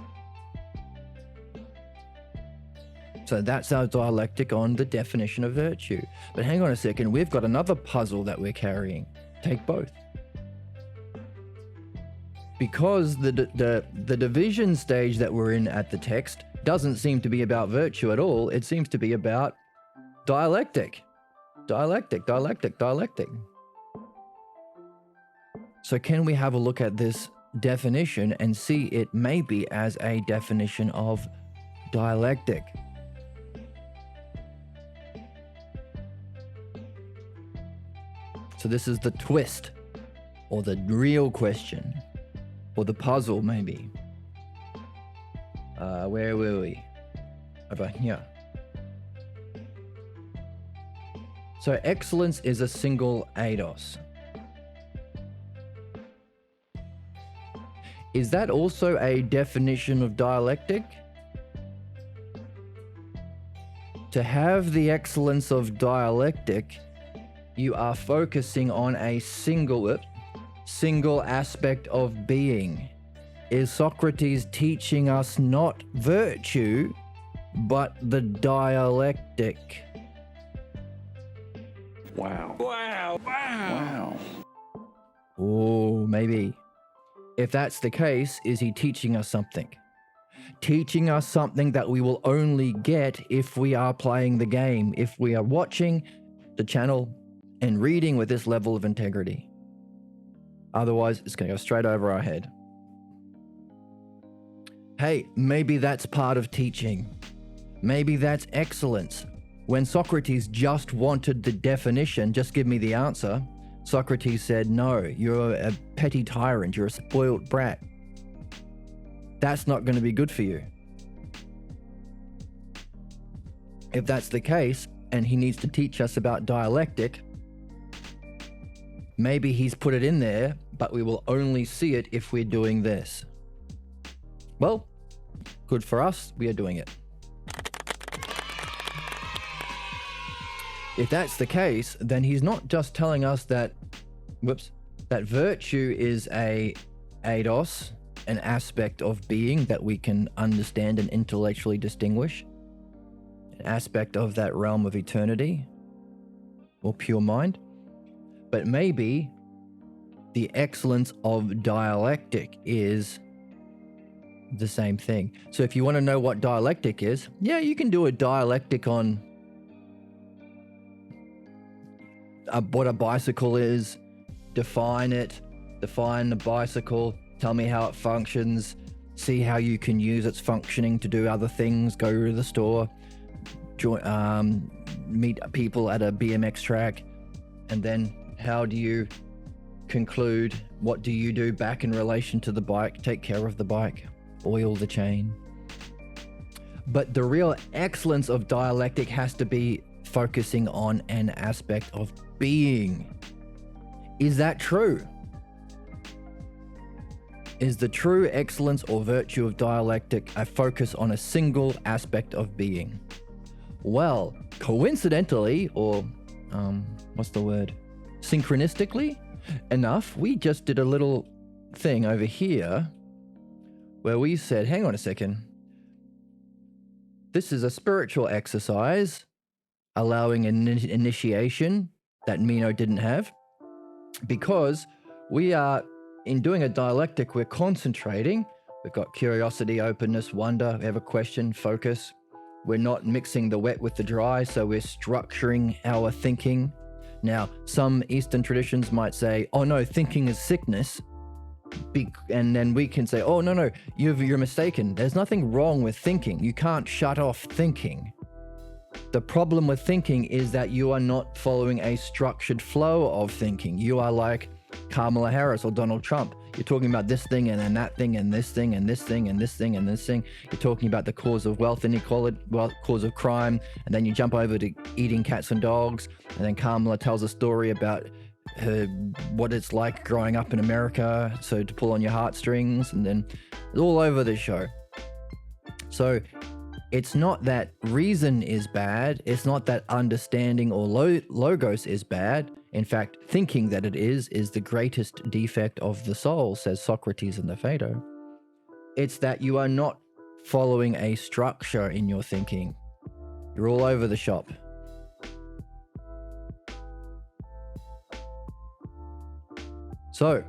So that's our dialectic on the definition of virtue. But hang on a second, we've got another puzzle that we're carrying. Take both. Because the division stage that we're in at the text doesn't seem to be about virtue at all. It seems to be about dialectic. Dialectic. So can we have a look at this definition and see it maybe as a definition of dialectic? So this is the twist, or the real question, or the puzzle maybe. Where were we? Over here. So excellence is a single eidos. Is that also a definition of dialectic? To have the excellence of dialectic, you are focusing on a single aspect of being. Is Socrates teaching us not virtue, but the dialectic? Wow. Oh, maybe. If that's the case, is he teaching us something? Teaching us something that we will only get if we are playing the game, if we are watching the channel and reading with this level of integrity. Otherwise, it's going to go straight over our head. Hey, maybe that's part of teaching. Maybe that's excellence. When Socrates just wanted the definition, just give me the answer, Socrates said, no, you're a petty tyrant, you're a spoiled brat. That's not going to be good for you. If that's the case, and he needs to teach us about dialectic, maybe he's put it in there, but we will only see it if we're doing this. Well, good for us, we are doing it. If that's the case, then he's not just telling us that, that virtue is a eidos, an aspect of being that we can understand and intellectually distinguish, an aspect of that realm of eternity or pure mind, but maybe the excellence of dialectic is the same thing. So if you want to know what dialectic is, yeah, you can do a dialectic on what a bicycle is, define the bicycle, tell me how it functions, see how you can use its functioning to do other things, go to the store, meet people at a BMX track, and then how do you conclude, what do you do back in relation to the bike, take care of the bike, oil the chain. But the real excellence of dialectic has to be focusing on an aspect of being. Is that true? Is the true excellence or virtue of dialectic a focus on a single aspect of being? Well, coincidentally, or synchronistically enough, we just did a little thing over here where we said, hang on a second, this is a spiritual exercise allowing an initiation that Meno didn't have, because we are, in doing a dialectic, we're concentrating. We've got curiosity, openness, wonder, we have a question, focus. We're not mixing the wet with the dry, so we're structuring our thinking. Now, some Eastern traditions might say, oh no, thinking is sickness. And then we can say, oh no, you're mistaken. There's nothing wrong with thinking. You can't shut off thinking. The problem with thinking is that you are not following a structured flow of thinking. You are like Kamala Harris or Donald Trump. You're talking about this thing and then that thing and this thing and this thing and this thing and this thing. You're talking about the cause of wealth inequality, cause of crime, and then you jump over to eating cats and dogs, and then Kamala tells a story about what it's like growing up in America, so to pull on your heartstrings, and then it's all over the show. So it's not that reason is bad. It's not that understanding or logos is bad. In fact, thinking that it is the greatest defect of the soul, says Socrates in the Phaedo. It's that you are not following a structure in your thinking. You're all over the shop. So,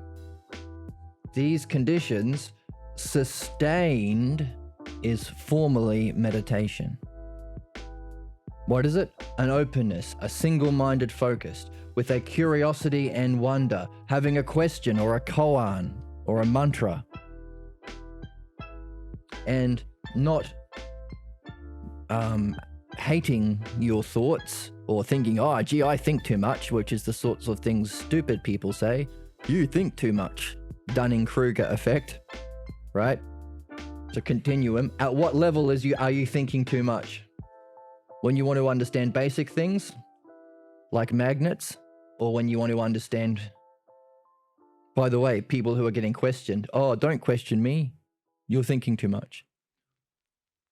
these conditions, sustained, is formally meditation. What is it? An openness, a single-minded focus, with a curiosity and wonder, having a question or a koan or a mantra, and not hating your thoughts or thinking, oh, gee, I think too much, which is the sorts of things stupid people say. You think too much. Dunning-Kruger effect, right? So continuum. At what level are you thinking too much? When you want to understand basic things, like magnets, or when you want to understand, by the way, people who are getting questioned, oh, don't question me. You're thinking too much.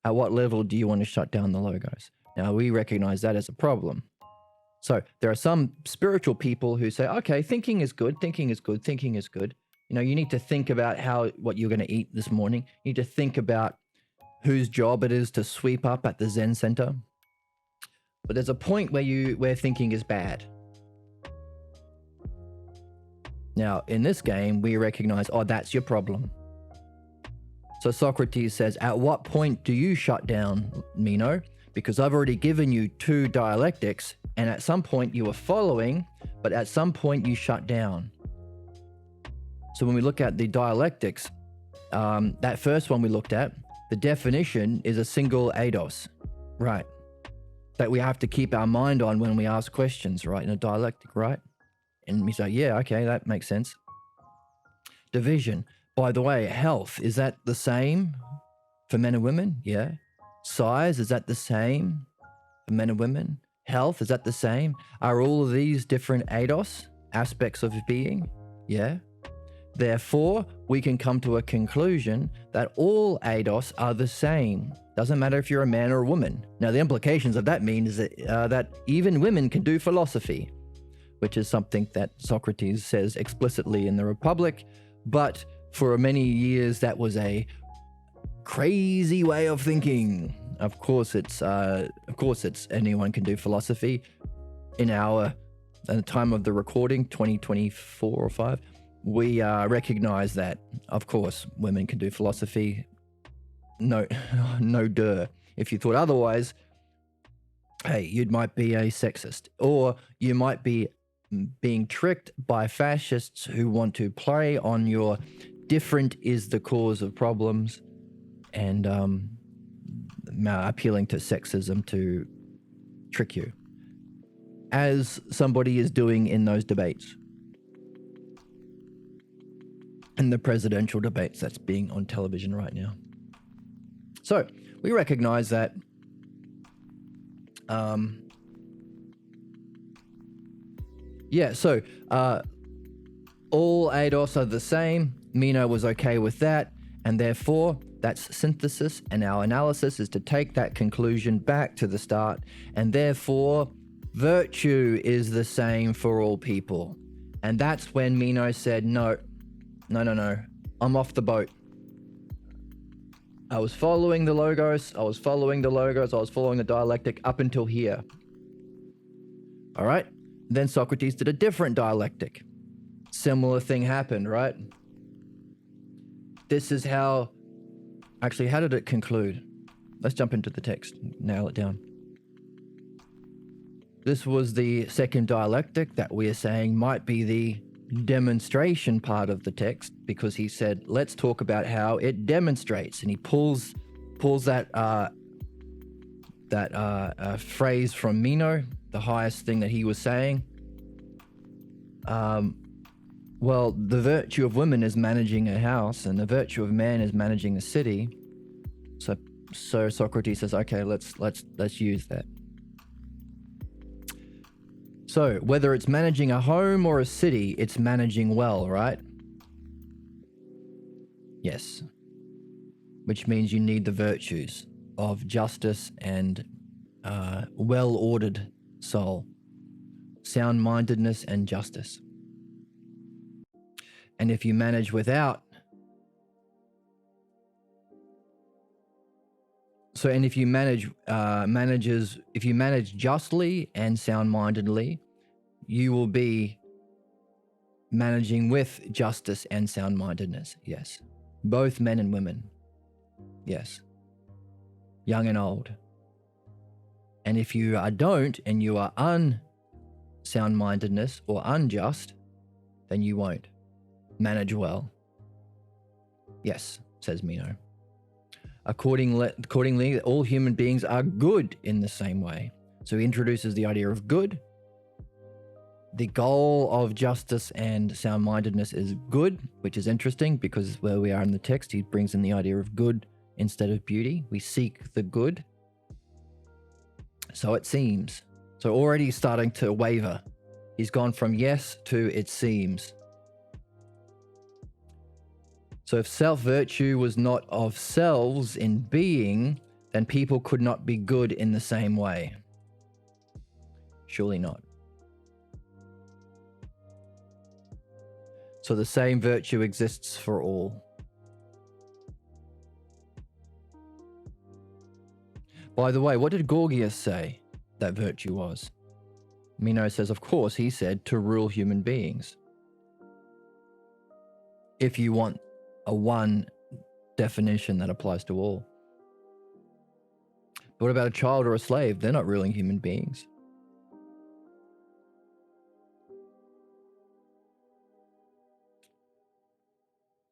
At what level do you want to shut down the logos? Now, we recognize that as a problem. So there are some spiritual people who say, okay, thinking is good, thinking is good, thinking is good. You know, you need to think about what you're going to eat this morning. You need to think about whose job it is to sweep up at the Zen center. But there's a point where thinking is bad. Now, in this game, we recognize, oh, that's your problem. So Socrates says, at what point do you shut down, Meno? Because I've already given you 2 dialectics, and at some point you were following, but at some point you shut down. So when we look at the dialectics, that first one we looked at, the definition is a single eidos, right? That we have to keep our mind on when we ask questions, right? In a dialectic, right? And he's like, yeah, okay, that makes sense. Division. By the way, health, is that the same for men and women? Yeah. Size, is that the same for men and women? Health, is that the same? Are all of these different eidos, aspects of being? Yeah. Therefore, we can come to a conclusion that all eidos are the same. Doesn't matter if you're a man or a woman. Now, the implications of that mean is that even women can do philosophy, which is something that Socrates says explicitly in the Republic. But for many years, that was a crazy way of thinking. Of course, it's anyone can do philosophy. At the time of the recording, 2024 or 5, we recognize that, of course, women can do philosophy. No, no duh. If you thought otherwise, hey, you might be a sexist, or you might be being tricked by fascists who want to play on your different is the cause of problems and appealing to sexism to trick you, as somebody is doing in those debates. In the presidential debates that's being on television right now. So we recognize that all eidos are the same. Meno was okay with that, and therefore that's synthesis, and our analysis is to take that conclusion back to the start, and therefore virtue is the same for all people. And that's when Meno said, no, I'm off the boat. I was following the logos, I was following the dialectic up until here. All right? Then Socrates did a different dialectic. Similar thing happened, right? This is how did it conclude? Let's jump into the text, nail it down. This was the second dialectic that we are saying might be the demonstration part of the text, because he said, let's talk about how it demonstrates. And he pulls that phrase from Meno, the highest thing that he was saying. Well, the virtue of women is managing a house, and the virtue of man is managing a city. So Socrates says, okay, let's use that. So whether it's managing a home or a city, it's managing well, right? Yes. Which means you need the virtues of justice and well-ordered soul, sound-mindedness and justice. And if you manage without, if you manage justly and sound-mindedly, you will be managing with justice and sound-mindedness. Yes. Both men and women. Yes. Young and old. And if you don't, and you are unsound-mindedness or unjust, then you won't manage well. Yes, says Meno. Accordingly, all human beings are good in the same way. So he introduces the idea of good. The goal of justice and sound-mindedness is good, which is interesting because where we are in the text, he brings in the idea of good instead of beauty. We seek the good. So it seems. So already starting to waver. He's gone from yes to it seems. So if self-virtue was not of selves in being, then people could not be good in the same way. Surely not. So the same virtue exists for all. By the way, what did Gorgias say that virtue was? Meno says, of course, he said to rule human beings. If you want a one definition that applies to all. But what about a child or a slave? They're not ruling human beings.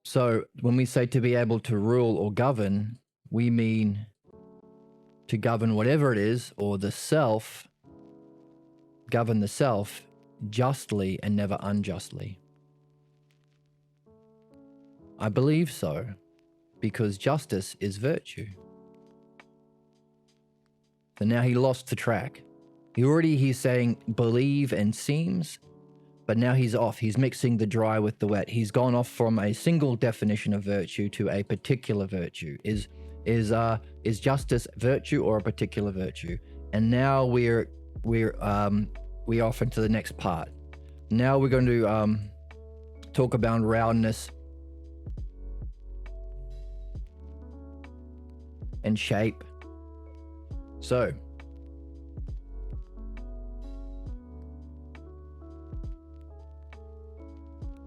So when we say to be able to rule or govern, we mean to govern whatever it is, or the self, govern the self justly and never unjustly? I believe so, because justice is virtue. So now he lost the track. He's saying believe and seems, but now he's off. He's mixing the dry with the wet. He's gone off from a single definition of virtue to a particular virtue. Is justice virtue or a particular virtue? And now we're off into the next part. Now we're going to talk about roundness and shape. So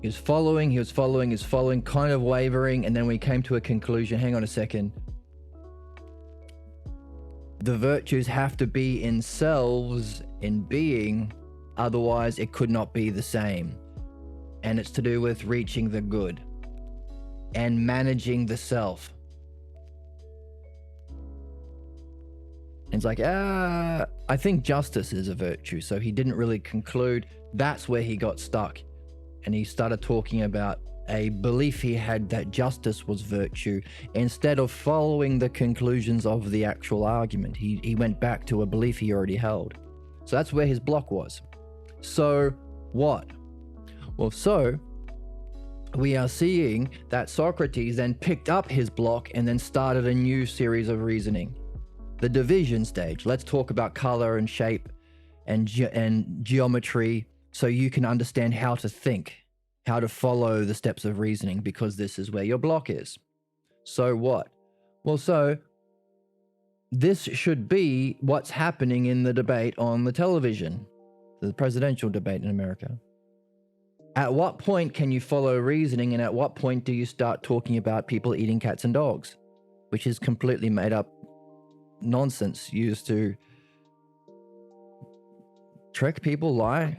he was following, kind of wavering, and then we came to a conclusion. Hang on a second. The virtues have to be in selves, in being, otherwise it could not be the same. And it's to do with reaching the good and managing the self. And it's like, I think justice is a virtue. So he didn't really conclude. That's where he got stuck. And he started talking about a belief he had that justice was virtue instead of following the conclusions of the actual argument. He went back to a belief he already held. So that's where his block was. So what? Well, so we are seeing that Socrates then picked up his block and then started a new series of reasoning. The division stage. Let's talk about color and shape and geometry so you can understand how to think, how to follow the steps of reasoning, because this is where your block is. So what? Well, so this should be what's happening in the debate on the television, the presidential debate in America. At what point can you follow reasoning, and at what point do you start talking about people eating cats and dogs, which is completely made up nonsense used to trick people, lie.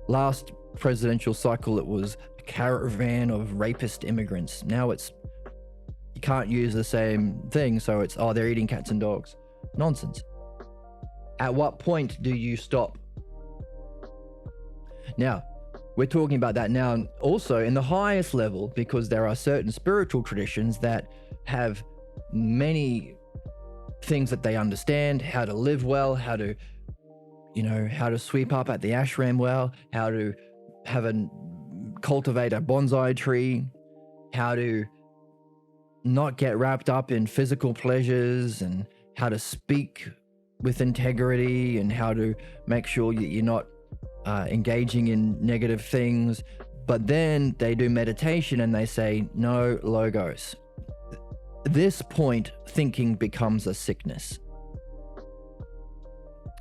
Last presidential cycle, it was a caravan of rapist immigrants. Now it's, you can't use the same thing, so it's, oh, they're eating cats and dogs. Nonsense. At what point do you stop? Now, we're talking about that now also in the highest level, because there are certain spiritual traditions that have many things that they understand, how to live well, how to sweep up at the ashram well, how to cultivate a bonsai tree, how to not get wrapped up in physical pleasures, and how to speak with integrity, and how to make sure you're not engaging in negative things. But then they do meditation and they say, no logos. This point, thinking becomes a sickness.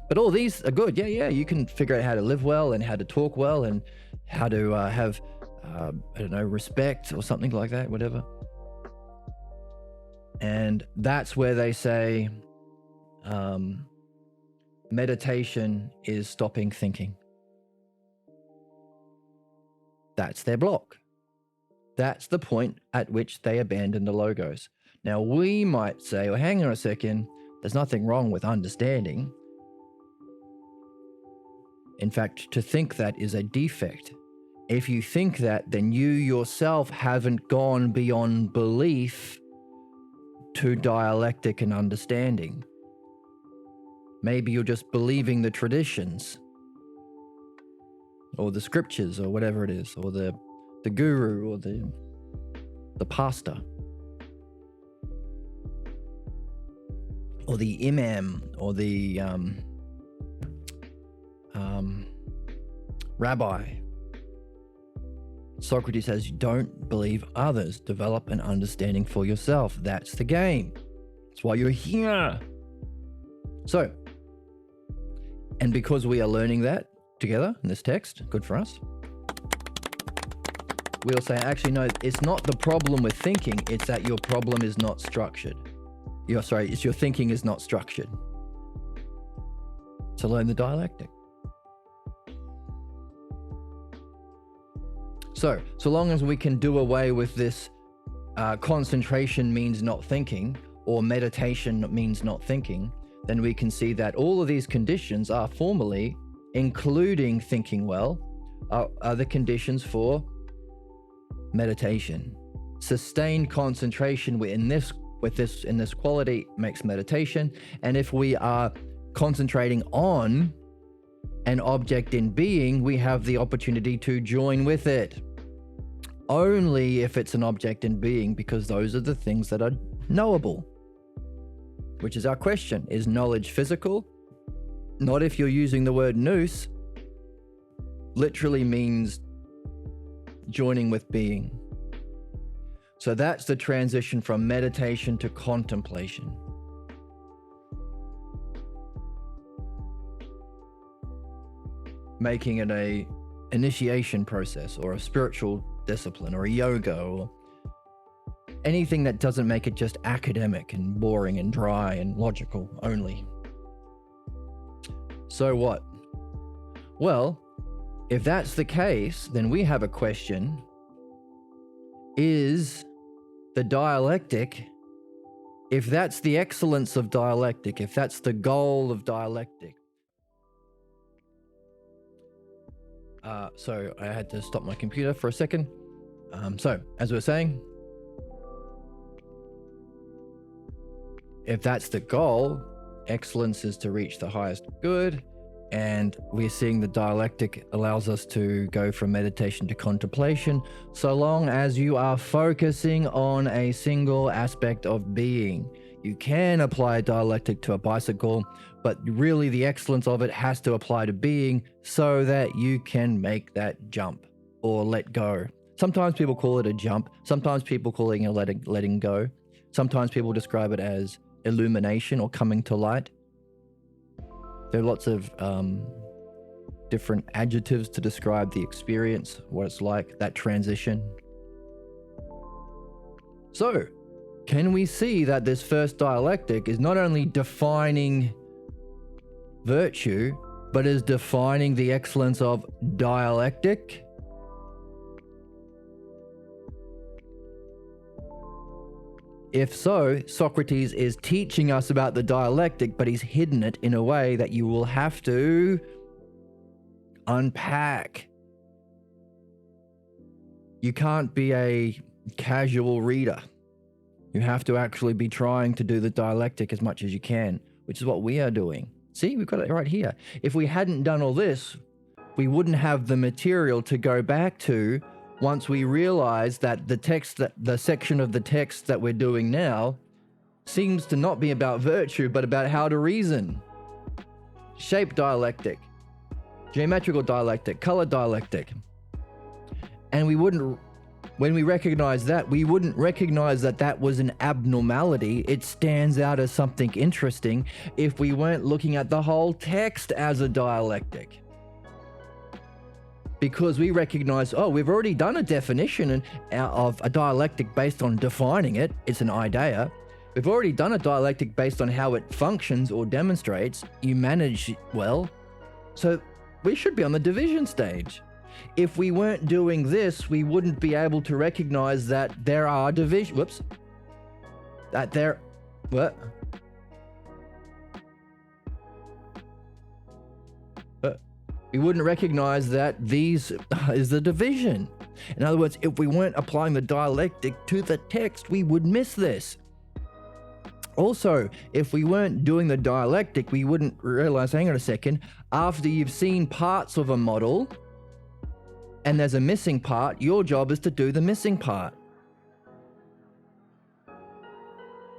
But all these are good. Yeah. You can figure out how to live well and how to talk well and how to have, respect or something like that, whatever. And that's where they say meditation is stopping thinking. That's their block. That's the point at which they abandon the logos. Now, we might say, well, hang on a second, there's nothing wrong with understanding. In fact, to think that is a defect. If you think that, then you yourself haven't gone beyond belief to dialectic and understanding. Maybe you're just believing the traditions or the scriptures or whatever it is, or the guru or the pastor or the imam or the rabbi. Socrates says, don't believe others. Develop an understanding for yourself. That's the game. That's why you're here. So, and because we are learning that together in this text, good for us, we'll say, actually, no, it's not the problem with thinking. It's that your problem is not structured. It's your thinking is not structured. To learn the dialectic. So long as we can do away with this concentration means not thinking, or meditation means not thinking, then we can see that all of these conditions are formally including thinking well, are the conditions for meditation. Sustained concentration in this quality makes meditation. And if we are concentrating on an object in being, we have the opportunity to join with it. Only if it's an object in being, because those are the things that are knowable. Which is our question. Is knowledge physical? Not if you're using the word nous. Literally means joining with being. So that's the transition from meditation to contemplation. Making it a initiation process or a spiritual discipline or a yoga or anything that doesn't make it just academic and boring and dry and logical only. So what? Well, if that's the case, then we have a question. Is the dialectic, if that's the excellence of dialectic, if that's the goal of dialectic, so I had to stop my computer for a second. So, as we were saying, if that's the goal, excellence is to reach the highest good, and we're seeing the dialectic allows us to go from meditation to contemplation, so long as you are focusing on a single aspect of being. You can apply dialectic to a bicycle, but really the excellence of it has to apply to being so that you can make that jump or let go. Sometimes people call it a jump. Sometimes people call it letting go. Sometimes people describe it as illumination or coming to light. There are lots of different adjectives to describe the experience, what it's like, that transition. So, can we see that this first dialectic is not only defining virtue, but is defining the excellence of dialectic? If so, Socrates is teaching us about the dialectic, but he's hidden it in a way that you will have to unpack. You can't be a casual reader. You have to actually be trying to do the dialectic as much as you can, which is what we are doing. See, we've got it right here. If we hadn't done all this, we wouldn't have the material to go back to once we realize that the section of the text that we're doing now seems to not be about virtue, but about how to reason. Shape dialectic, geometrical dialectic, color dialectic. And when we recognize that, we wouldn't recognize that that was an abnormality. It stands out as something interesting if we weren't looking at the whole text as a dialectic. Because we recognize, we've already done a definition of a dialectic based on defining it. It's an idea. We've already done a dialectic based on how it functions or demonstrates. You manage well. So we should be on the division stage. If we weren't doing this, we wouldn't be able to recognize that there are divisions. We wouldn't recognize that these is the division. In other words, if we weren't applying the dialectic to the text, we would miss this. Also, if we weren't doing the dialectic, we wouldn't realize, hang on a second, after you've seen parts of a model and there's a missing part, your job is to do the missing part.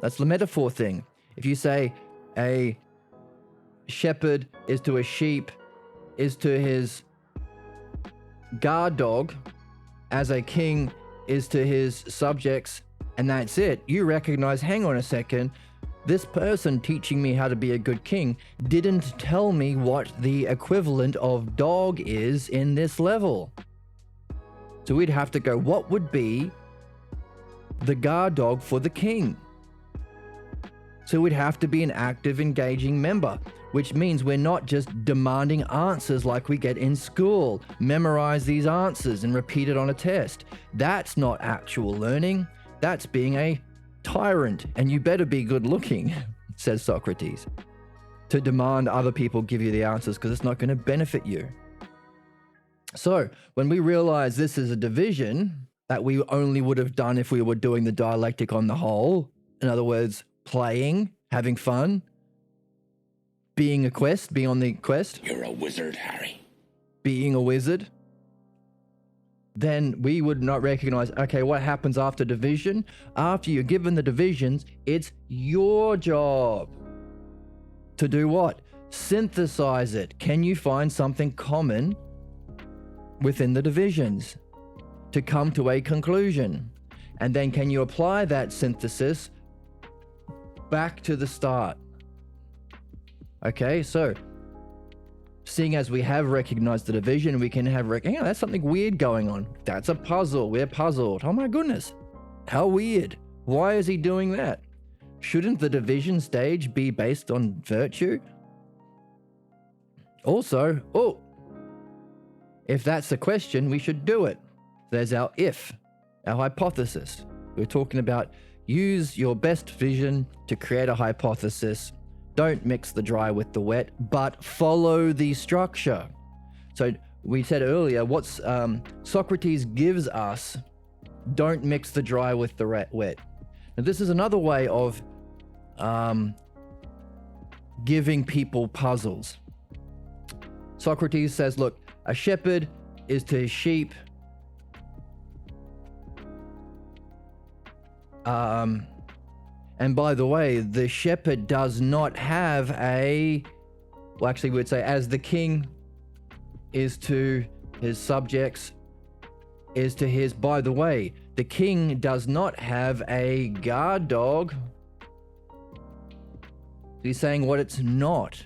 That's the metaphor thing. If you say a shepherd is to a sheep, is to his guard dog, as a king is to his subjects, and that's it. You recognize, hang on a second, this person teaching me how to be a good king didn't tell me what the equivalent of dog is in this level. So we'd have to go, what would be the guard dog for the king? So we'd have to be an active, engaging member, which means we're not just demanding answers like we get in school. Memorize these answers and repeat it on a test. That's not actual learning. That's being a tyrant, and you better be good looking, says Socrates. to demand other people give you the answers because it's not going to benefit you. So when we realize this is a division that we only would have done if we were doing the dialectic on the whole, in other words, playing, having fun, being on the quest. You're a wizard, Harry. Being a wizard. Then we would not recognize, okay, what happens after division? After you're given the divisions, it's your job to do what? Synthesize it. Can you find something common within the divisions to come to a conclusion? And then can you apply that synthesis back to the start? Okay, so seeing as we have recognized the division, we can have, that's something weird going on. That's a puzzle. We're puzzled. Oh my goodness. How weird. Why is he doing that? Shouldn't the division stage be based on virtue? Also, if that's the question, we should do it. There's our hypothesis. We're talking about use your best vision to create a hypothesis. Don't mix the dry with the wet, but follow the structure. So we said earlier, what's Socrates gives us, don't mix the dry with the wet. Now this is another way of giving people puzzles. Socrates says, look, a shepherd is to his sheep and by the way, the shepherd does not have we would say as the king is to his subjects, by the way, the king does not have a guard dog. He's saying what it's not.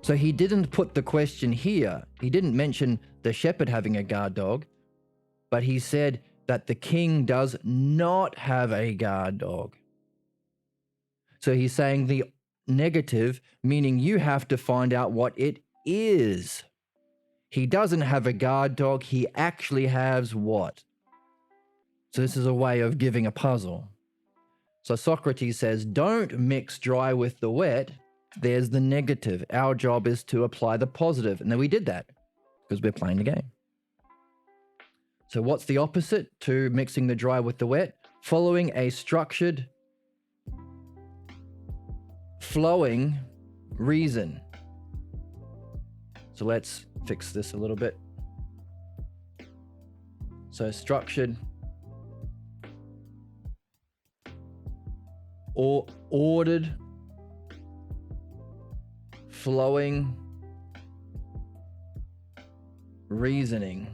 So he didn't put the question here. He didn't mention the shepherd having a guard dog, but he said that the king does not have a guard dog. So he's saying the negative, meaning you have to find out what it is. He doesn't have a guard dog. He actually has what? So this is a way of giving a puzzle. So Socrates says, don't mix dry with the wet. There's the negative. Our job is to apply the positive. And then we did that because we're playing the game. So what's the opposite to mixing the dry with the wet? Following a structured, flowing reason. So let's fix this a little bit. So structured or ordered, flowing reasoning.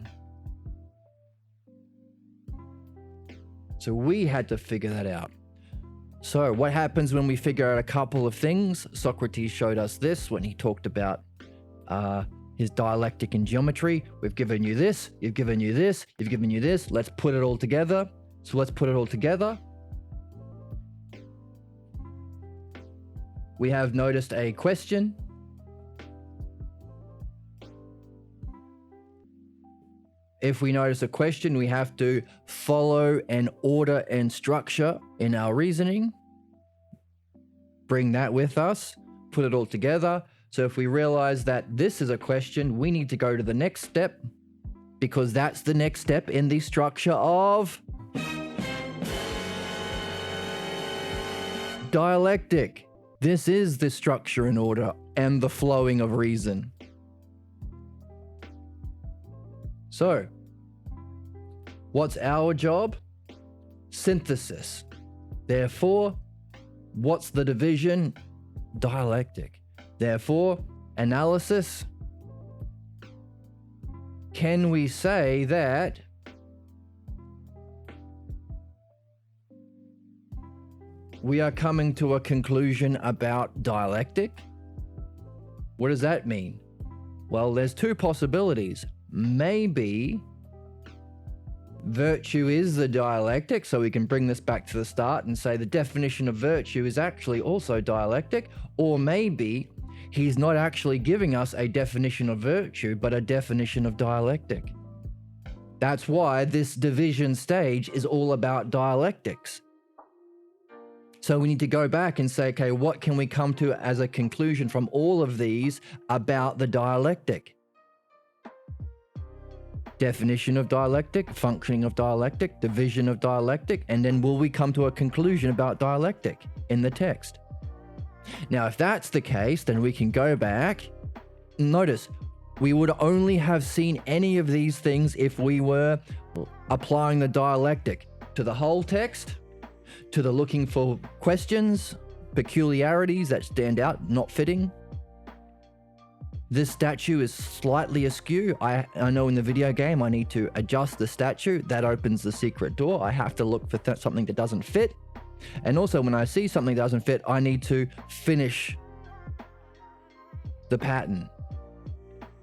So we had to figure that out. So what happens when we figure out a couple of things? Socrates showed us this when he talked about his dialectic in geometry. We've given you this, you've given you this, you've given you this. Let's put it all together. So let's put it all together. We have noticed a question. If we notice a question, we have to follow an order and structure in our reasoning. Bring that with us, put it all together. So if we realize that this is a question, we need to go to the next step because that's the next step in the structure of dialectic. This is the structure and order and the flowing of reason. So, what's our job? Synthesis. Therefore, what's the division? Dialectic. Therefore, analysis. Can we say that we are coming to a conclusion about dialectic? What does that mean? Well, there's two possibilities. Maybe virtue is the dialectic, so we can bring this back to the start and say the definition of virtue is actually also dialectic, or maybe he's not actually giving us a definition of virtue, but a definition of dialectic. That's why this division stage is all about dialectics. So we need to go back and say, okay, what can we come to as a conclusion from all of these about the dialectic? Definition of dialectic, functioning of dialectic, division of dialectic, and then will we come to a conclusion about dialectic in the text? Now, if that's the case, then we can go back. Notice, we would only have seen any of these things if we were applying the dialectic to the whole text, to the looking for questions, peculiarities that stand out, not fitting. This statue is slightly askew. I know in the video game I need to adjust the statue. That opens the secret door. I have to look for something that doesn't fit. And also when I see something that doesn't fit, I need to finish the pattern.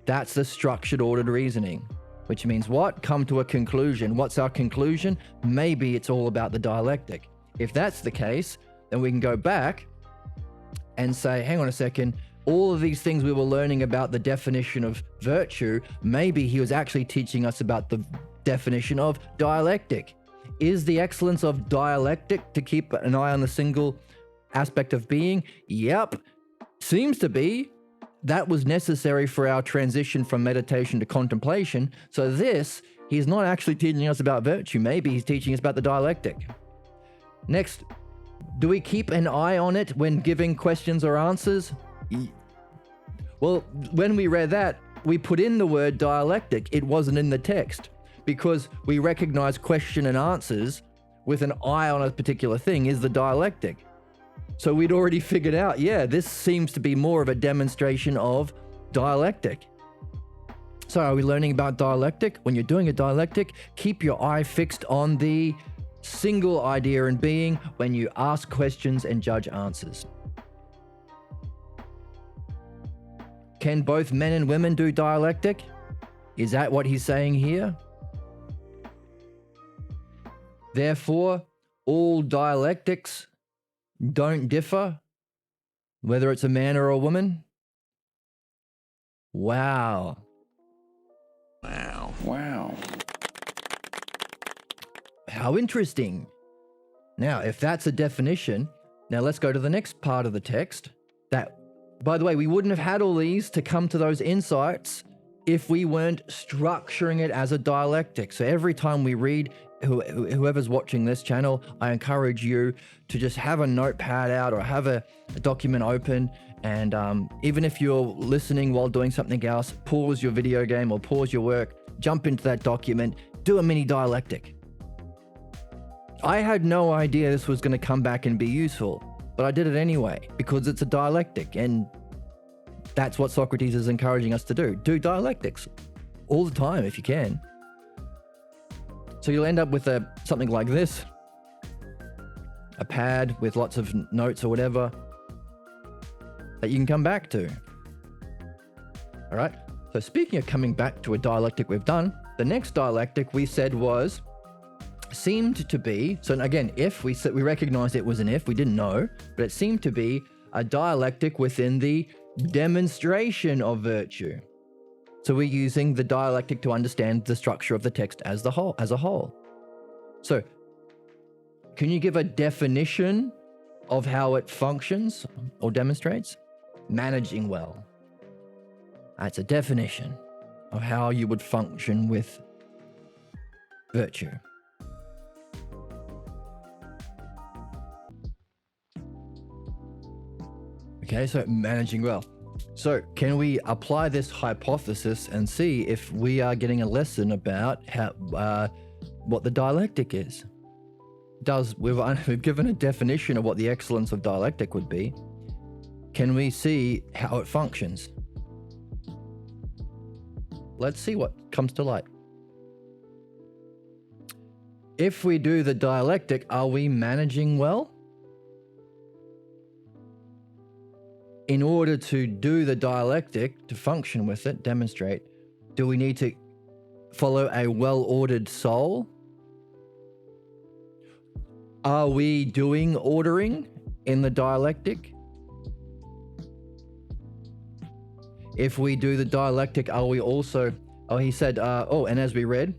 That's the structured ordered reasoning, which means what? Come to a conclusion. What's our conclusion? Maybe it's all about the dialectic. If that's the case, then we can go back and say, hang on a second, all of these things we were learning about the definition of virtue, maybe he was actually teaching us about the definition of dialectic. Is the excellence of dialectic to keep an eye on the single aspect of being? Yep, seems to be. That was necessary for our transition from meditation to contemplation. So this, he's not actually teaching us about virtue. Maybe he's teaching us about the dialectic. Next, do we keep an eye on it when giving questions or answers? Well, when we read that, we put in the word dialectic. It wasn't in the text because we recognize question and answers with an eye on a particular thing is the dialectic. So we'd already figured out, yeah, this seems to be more of a demonstration of dialectic. So are we learning about dialectic? When you're doing a dialectic, keep your eye fixed on the single idea and being when you ask questions and judge answers. Can both men and women do dialectic? Is that what he's saying here? Therefore, all dialectics don't differ, whether it's a man or a woman? Wow. Wow. How interesting. Now, if that's a definition, now let's go to the next part of the text. That, by the way, we wouldn't have had all these to come to those insights if we weren't structuring it as a dialectic. So every time we read, whoever's watching this channel, I encourage you to just have a notepad out or have a document open. And even if you're listening while doing something else, pause your video game or pause your work, jump into that document, do a mini dialectic. I had no idea this was going to come back and be useful, but I did it anyway because it's a dialectic, and that's what Socrates is encouraging us to do. Do dialectics all the time if you can. So you'll end up with something like this, a pad with lots of notes or whatever that you can come back to. All right. So speaking of coming back to a dialectic we've done, the next dialectic we said seemed to be, so again, if we recognized it was an if, we didn't know, but it seemed to be a dialectic within the demonstration of virtue. So we're using the dialectic to understand the structure of the text as a whole. So can you give a definition of how it functions or demonstrates? Managing well. That's a definition of how you would function with virtue. Okay, so managing well. So can we apply this hypothesis and see if we are getting a lesson about how what the dialectic is? We've given a definition of what the excellence of dialectic would be. Can we see how it functions? Let's see what comes to light. If we do the dialectic, are we managing well? In order to do the dialectic, to function with it, demonstrate, do we need to follow a well-ordered soul? Are we doing ordering in the dialectic? If we do the dialectic, are we also... Oh, he said, and as we read,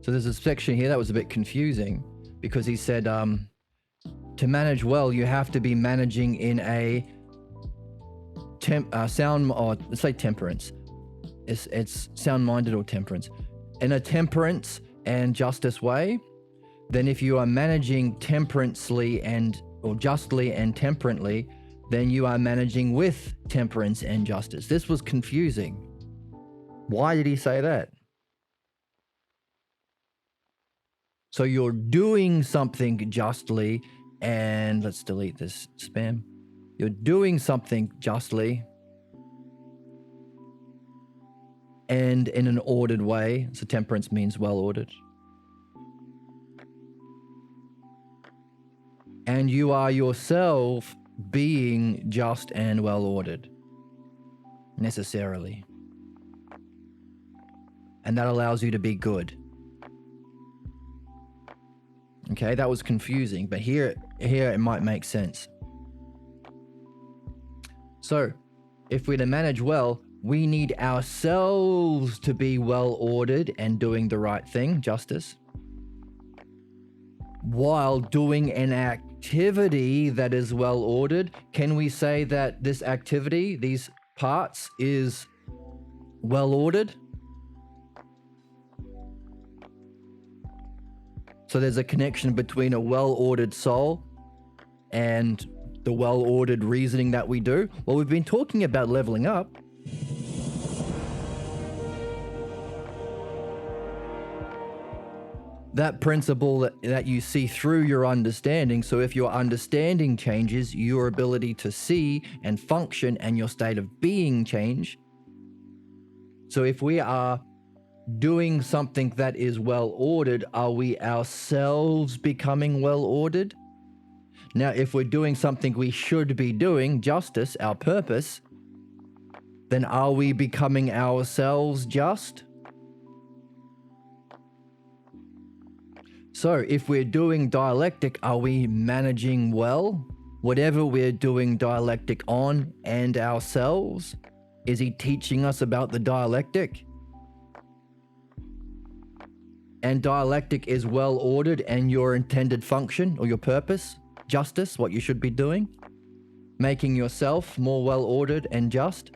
So there's a section here that was a bit confusing because he said to manage well, you have to be managing in a sound, or let's say temperance. It's sound-minded or temperance. In a temperance and justice way, then if you are managing temperantly or justly and temperantly, then you are managing with temperance and justice. This was confusing. Why did he say that? So you're doing something justly, and let's delete this spam. You're doing something justly and in an ordered way. So temperance means well ordered. And you are yourself being just and well ordered, necessarily. And that allows you to be good. Okay, that was confusing, but here it might make sense. So, if we're to manage well, we need ourselves to be well ordered and doing the right thing, justice, while doing an activity that is well ordered. Can we say that this activity, these parts, is well ordered? So there's a connection between a well-ordered soul and the well-ordered reasoning that we do. Well, we've been talking about leveling up. That principle that you see through your understanding. So if your understanding changes, your ability to see and function and your state of being change. So if we are doing something that is well ordered, are we ourselves becoming well ordered? Now, if we're doing something we should be doing, justice, our purpose, then are we becoming ourselves just? So if we're doing dialectic, are we managing well whatever we're doing dialectic on and ourselves? Is he teaching us about the dialectic? And dialectic is well ordered and your intended function or your purpose, justice, what you should be doing, making yourself more well ordered and just.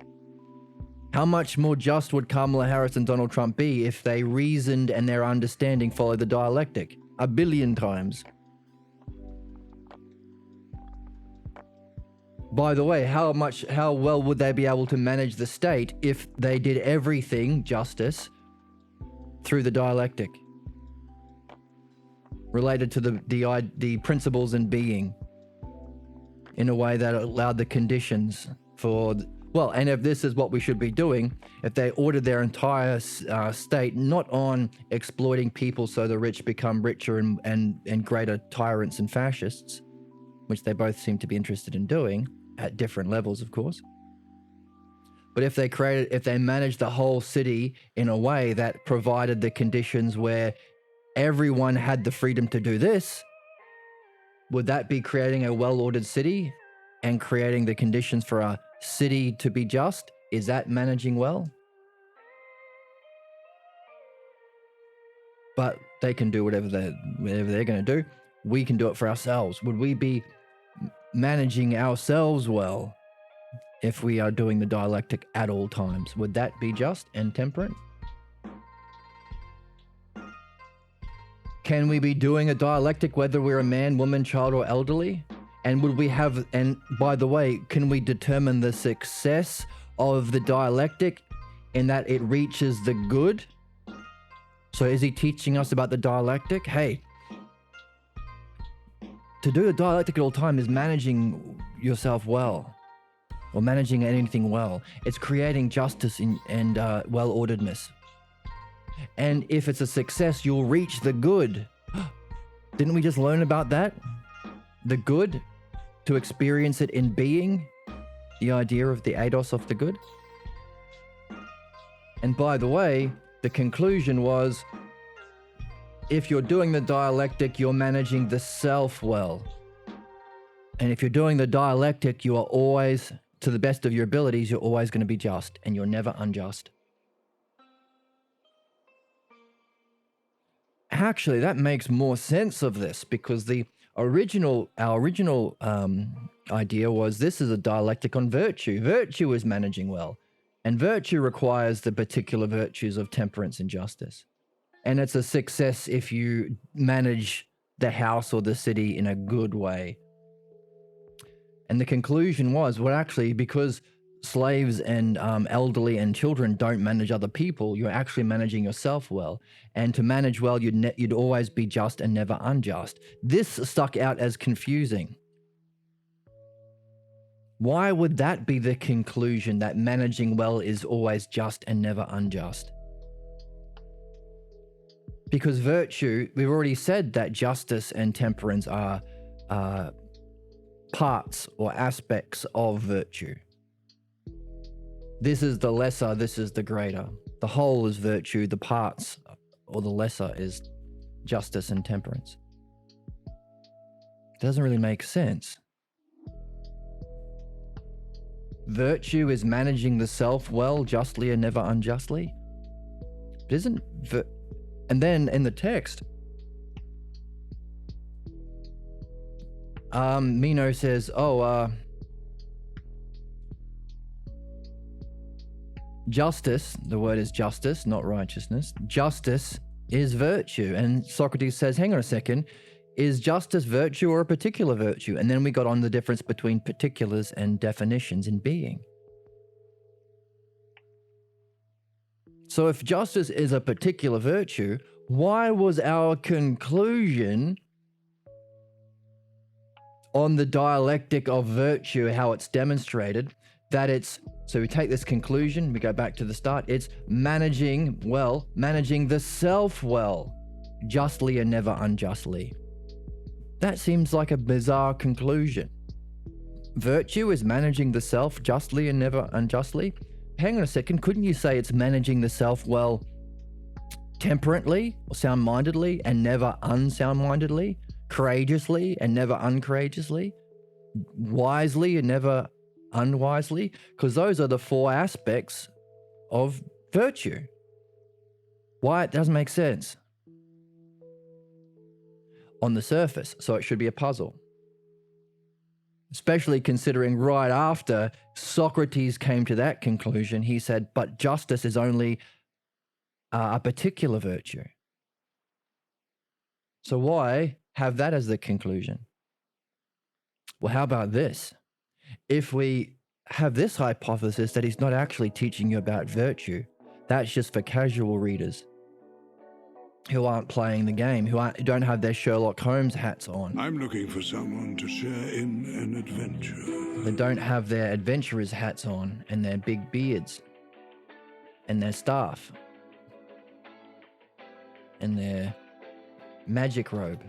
How much more just would Kamala Harris and Donald Trump be if they reasoned and their understanding followed the dialectic? 1 billion times. By the way, how well would they be able to manage the state if they did everything, justice, through the dialectic? Related to the principles in being in a way that allowed the conditions for, well, and if this is what we should be doing, if they ordered their entire state not on exploiting people so the rich become richer and greater tyrants and fascists, which they both seem to be interested in doing at different levels, of course. But if they managed the whole city in a way that provided the conditions where everyone had the freedom to do this, would that be creating a well-ordered city and creating the conditions for a city to be just? Is that managing well? But they can do whatever they're going to do. We can do it for ourselves. Would we be managing ourselves well if we are doing the dialectic at all times? Would that be just and temperate? Can we be doing a dialectic whether we're a man, woman, child, or elderly? And would we have, and by the way, can we determine the success of the dialectic in that it reaches the good? So is he teaching us about the dialectic? Hey, to do a dialectic at all time is managing yourself well, or managing anything well. It's creating justice and well-orderedness. And if it's a success, you'll reach the good. Didn't we just learn about that? The good, to experience it in being, the idea of the eidos of the good. And by the way, the conclusion was, if you're doing the dialectic, you're managing the self well. And if you're doing the dialectic, you are always, to the best of your abilities, you're always going to be just, and you're never unjust. Actually, that makes more sense of this, because our original idea was this is a dialectic on virtue. Virtue is managing well, and virtue requires the particular virtues of temperance and justice. And it's a success if you manage the house or the city in a good way. And the conclusion was, well, actually, because slaves and elderly and children don't manage other people, you're actually managing yourself well. And to manage well, you'd always be just and never unjust. This stuck out as confusing. Why would that be the conclusion, that managing well is always just and never unjust? Because virtue, we've already said that justice and temperance are parts or aspects of virtue. This is the lesser, this is the greater. The whole is virtue, the parts or the lesser is justice and temperance. Doesn't really make sense. Virtue is managing the self well, justly and never unjustly. And then in the text, Meno says, justice, the word is justice, not righteousness. Justice is virtue. And Socrates says, hang on a second, is justice virtue or a particular virtue? And then we got on the difference between particulars and definitions in being. So if justice is a particular virtue, why was our conclusion on the dialectic of virtue, how it's demonstrated, that it's, so we take this conclusion, we go back to the start, it's managing the self well, justly and never unjustly. That seems like a bizarre conclusion. Virtue is managing the self justly and never unjustly. Hang on a second, couldn't you say it's managing the self well temperately or sound-mindedly and never unsound-mindedly, courageously and never uncourageously, wisely and never unwisely? Because those are the four aspects of virtue. Why? It doesn't make sense on the surface, so it should be a puzzle. Especially considering right after Socrates came to that conclusion, he said, but justice is only a particular virtue. So why have that as the conclusion? Well, how about this? If we have this hypothesis that he's not actually teaching you about virtue, that's just for casual readers who aren't playing the game, who don't have their Sherlock Holmes hats on. I'm looking for someone to share in an adventure. They don't have their adventurers' hats on and their big beards and their staff and their magic robe.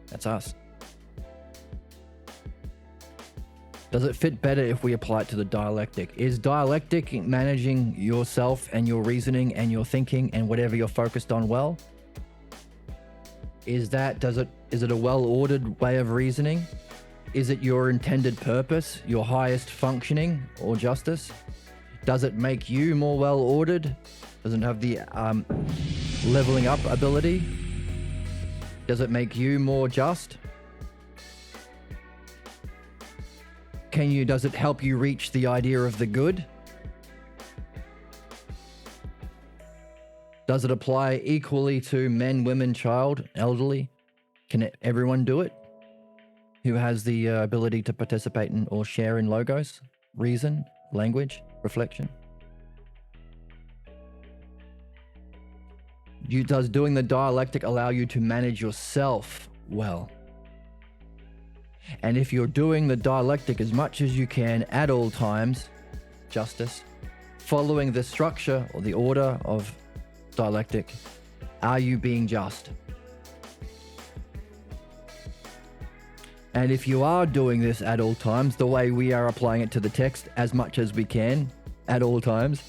That's us. Does it fit better if we apply it to the dialectic? Is dialectic managing yourself and your reasoning and your thinking and whatever you're focused on well? Is it a well-ordered way of reasoning? Is it your intended purpose, your highest functioning or justice? Does it make you more well-ordered? Does it have the leveling up ability? Does it make you more just? Does it help you reach the idea of the good? Does it apply equally to men, women, child, elderly? Can everyone do it? Who has the ability to participate in or share in logos, reason, language, reflection? Does doing the dialectic allow you to manage yourself well? And if you're doing the dialectic as much as you can at all times, justice, following the structure or the order of dialectic, are you being just? And if you are doing this at all times, the way we are applying it to the text as much as we can at all times,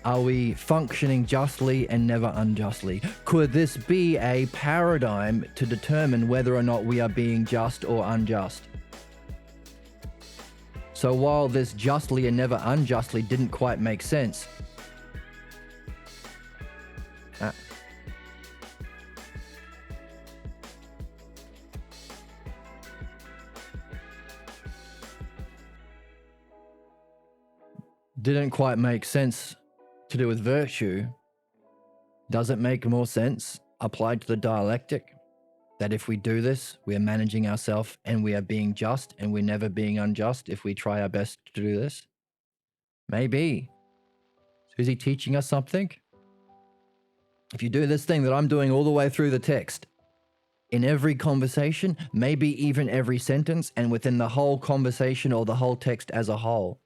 are we functioning justly and never unjustly? Could this be a paradigm to determine whether or not we are being just or unjust? So So while this justly and never unjustly didn't quite make sense, didn't quite make sense to do with virtue, does it make more sense applied to the dialectic? That if we do this, we are managing ourselves and we are being just and we're never being unjust if we try our best to do this? Maybe. So is he teaching us something? If you do this thing that I'm doing all the way through the text, in every conversation, maybe even every sentence, and within the whole conversation or the whole text as a whole,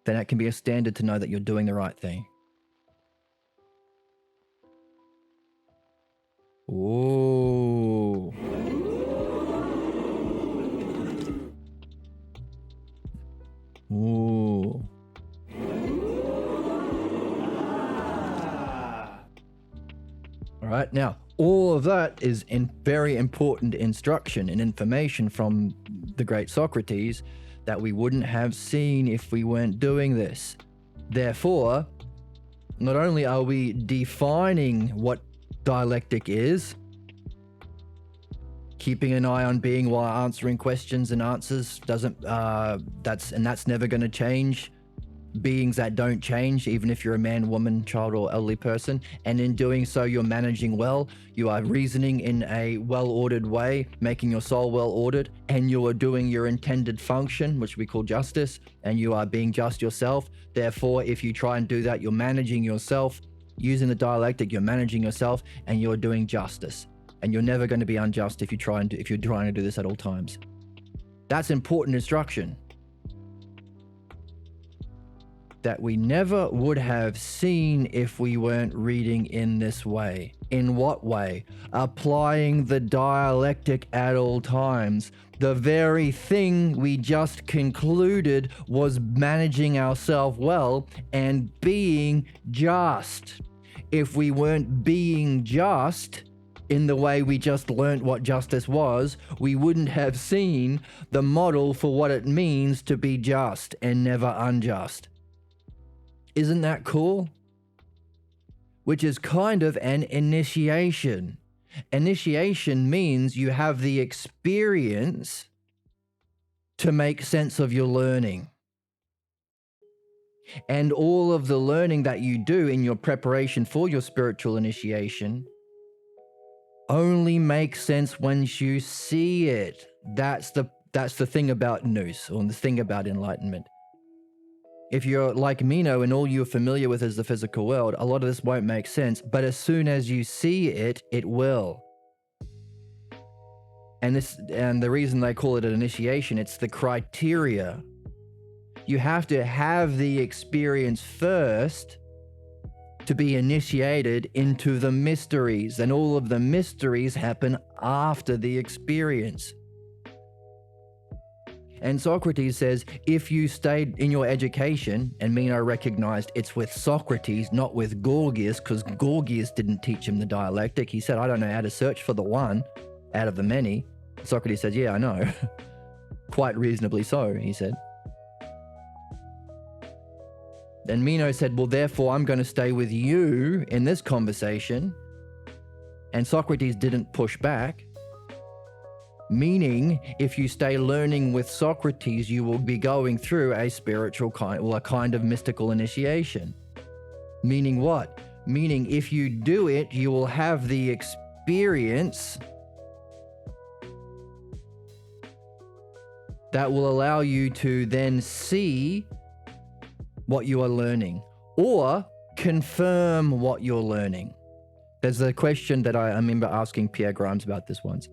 then that can be a standard to know that you're doing the right thing. Ooh. Ooh. All right, now, all of that is very important instruction and information from the great Socrates that we wouldn't have seen if we weren't doing this. Therefore, not only are we defining what dialectic is, keeping an eye on being while answering questions and answers that's never going to change. Beings that don't change, even if you're a man, woman, child, or elderly person. And in doing so, you're managing well. You are reasoning in a well-ordered way, making your soul well-ordered, and you are doing your intended function, which we call justice, and you are being just yourself. Therefore, if you try and do that, you're managing yourself. Using the dialectic, you're managing yourself, and you're doing justice. And you're never going to be unjust if you're trying to do this at all times. That's important instruction that we never would have seen if we weren't reading in this way. In what way? Applying the dialectic at all times. The very thing we just concluded was managing ourselves well and being just. If we weren't being just in the way we just learnt what justice was, we wouldn't have seen the model for what it means to be just and never unjust. Isn't that cool? Which is kind of an initiation. Initiation means you have the experience to make sense of your learning. And all of the learning that you do in your preparation for your spiritual initiation only makes sense once you see it. That's the thing about nous, or the thing about enlightenment. If you're like Meno and all you're familiar with is the physical world, a lot of this won't make sense, but as soon as you see it, it will. And the reason they call it an initiation, it's the criteria. You have to have the experience first to be initiated into the mysteries, and all of the mysteries happen after the experience. And Socrates says, if you stayed in your education, and Meno recognized it's with Socrates, not with Gorgias, because Gorgias didn't teach him the dialectic. He said, I don't know how to search for the one out of the many. Socrates said, yeah, I know. Quite reasonably so, he said. Then Meno said, well, therefore, I'm going to stay with you in this conversation. And Socrates didn't push back. Meaning, if you stay learning with Socrates, you will be going through a spiritual a kind of mystical initiation. Meaning what? Meaning, if you do it, you will have the experience that will allow you to then see what you are learning or confirm what you're learning. There's a question that I remember asking Pierre Grimes about this once.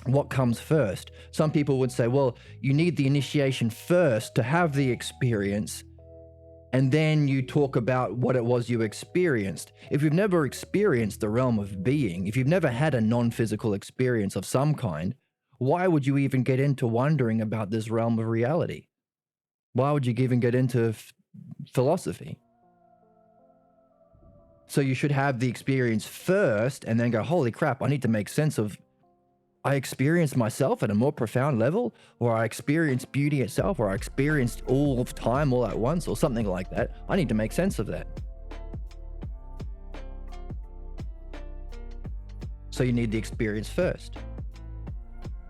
What comes first? Some people would say, well, you need the initiation first to have the experience, and then you talk about what it was you experienced. If you've never experienced the realm of being, if you've never had a non-physical experience of some kind, why would you even get into wondering about this realm of reality? Why would you even get into philosophy? So you should have the experience first and then go, holy crap, I need to make sense of I experienced myself at a more profound level, or I experienced beauty itself, or I experienced all of time all at once, or something like that. I need to make sense of that. So you need the experience first.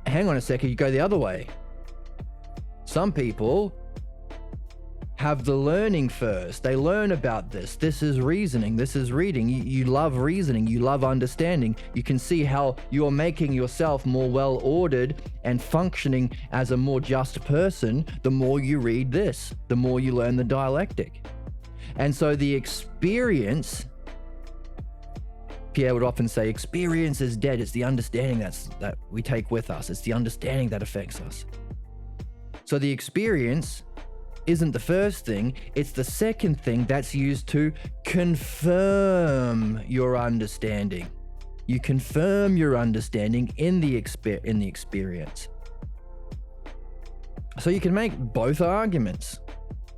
Hang on a second, you go the other way. Some people have the learning first. They learn about this. This is reasoning. This is reading. You love reasoning. You love understanding. You can see how you're making yourself more well-ordered and functioning as a more just person the more you read this, the more you learn the dialectic. And so the experience, Pierre would often say, experience is dead. It's the understanding that we take with us. It's the understanding that affects us. So the experience isn't the first thing, it's the second thing that's used to confirm your understanding. You confirm your understanding in the experience. So you can make both arguments.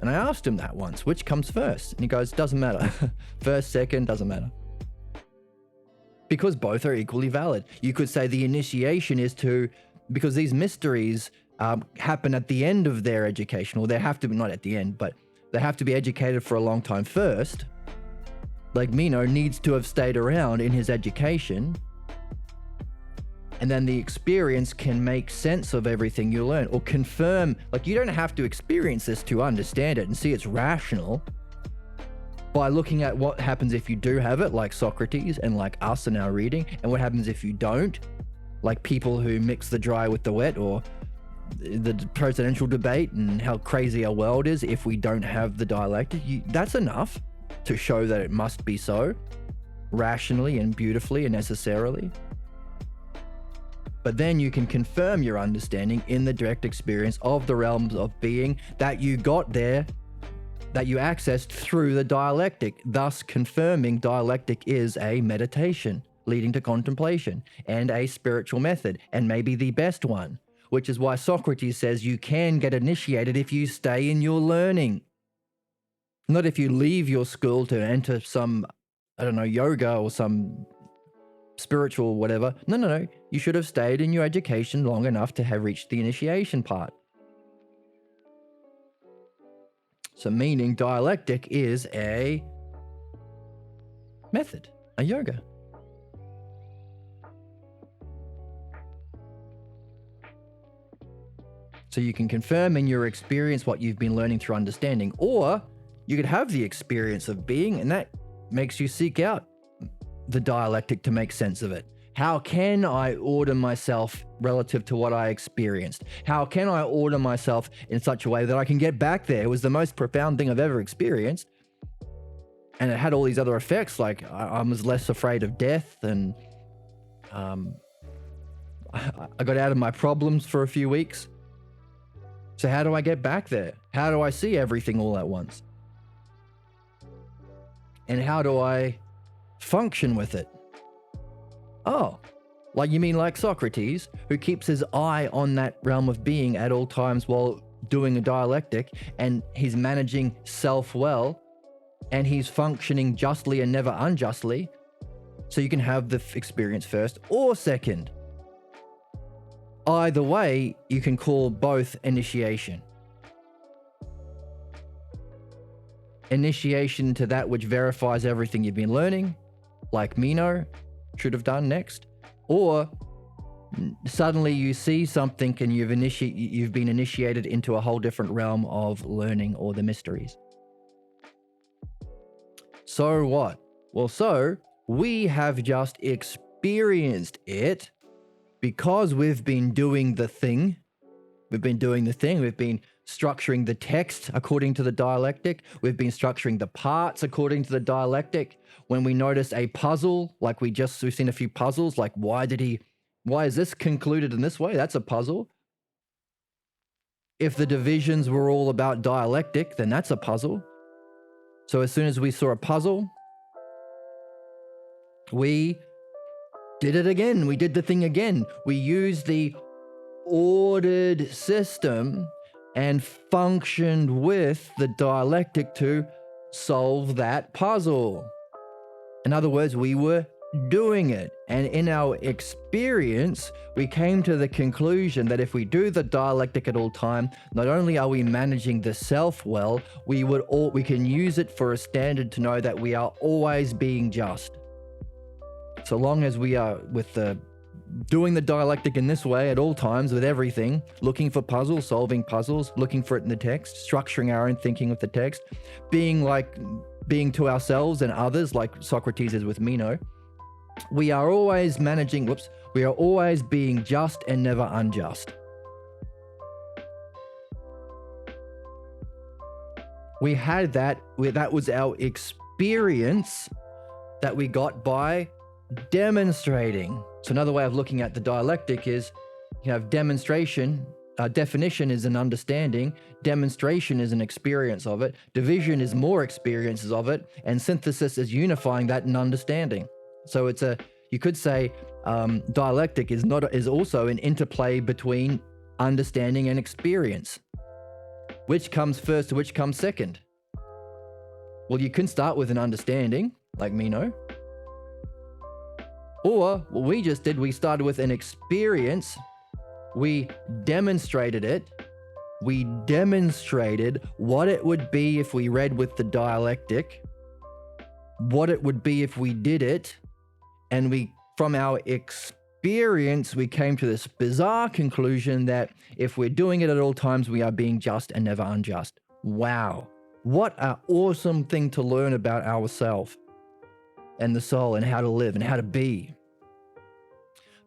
And I asked him that once, which comes first? And he goes, doesn't matter. First, second, doesn't matter. Because both are equally valid. You could say the initiation is because these mysteries happen at the end of their education, or they have to be, not at the end, but they have to be educated for a long time first. Like Meno needs to have stayed around in his education, and then the experience can make sense of everything you learn, or confirm. Like, you don't have to experience this to understand it and see it's rational. By looking at what happens if you do have it, like Socrates and like us in our reading, and what happens if you don't, like people who mix the dry with the wet, or the presidential debate and how crazy our world is if we don't have the dialectic. That's enough to show that it must be so, rationally and beautifully and necessarily. But then you can confirm your understanding in the direct experience of the realms of being that you got there, that you accessed through the dialectic, thus confirming dialectic is a meditation leading to contemplation and a spiritual method, and maybe the best one. Which is why Socrates says you can get initiated if you stay in your learning. Not if you leave your school to enter some, yoga or some spiritual whatever. No. You should have stayed in your education long enough to have reached the initiation part. So meaning dialectic is a method, a yoga. So you can confirm in your experience what you've been learning through understanding, or you could have the experience of being, and that makes you seek out the dialectic to make sense of it. How can I order myself relative to what I experienced? How can I order myself in such a way that I can get back there? It was the most profound thing I've ever experienced. And it had all these other effects, like I was less afraid of death, and I got out of my problems for a few weeks. So how do I get back there? How do I see everything all at once? And how do I function with it? Oh, like you mean like Socrates, who keeps his eye on that realm of being at all times while doing a dialectic, and he's managing self well, and he's functioning justly and never unjustly. So you can have the experience first or second. Either way, you can call both initiation. Initiation to that which verifies everything you've been learning, like Meno should have done next, or suddenly you see something and you've been initiated into a whole different realm of learning or the mysteries. So what? Well, so we have just experienced it. Because we've been doing the thing, we've been structuring the text according to the dialectic, we've been structuring the parts according to the dialectic. When we notice a puzzle, like we've seen a few puzzles, like why is this concluded in this way? That's a puzzle. If the divisions were all about dialectic, then that's a puzzle. So as soon as we saw a puzzle, we did it again. We did the thing again. We used the ordered system and functioned with the dialectic to solve that puzzle. In other words, we were doing it. And in our experience, we came to the conclusion that if we do the dialectic at all time, not only are we managing the self well, we can use it for a standard to know that we are always being just. So long as we are doing the dialectic in this way at all times with everything, looking for puzzles, solving puzzles, looking for it in the text, structuring our own thinking with the text, being to ourselves and others like Socrates is with Meno, we are always being just and never unjust. We had that was our experience that we got by demonstrating. So another way of looking at the dialectic is you have demonstration. Definition is an understanding. Demonstration is an experience of it. Division is more experiences of it. And synthesis is unifying that in understanding. So you could say dialectic is also an interplay between understanding and experience. Which comes first, which comes second? Well, you can start with an understanding, like Meno. Or what we just did, we started with an experience. We demonstrated it. We demonstrated what it would be if we read with the dialectic, what it would be if we did it. And from our experience, we came to this bizarre conclusion that if we're doing it at all times, we are being just and never unjust. Wow. What an awesome thing to learn about ourselves and the soul and how to live and how to be.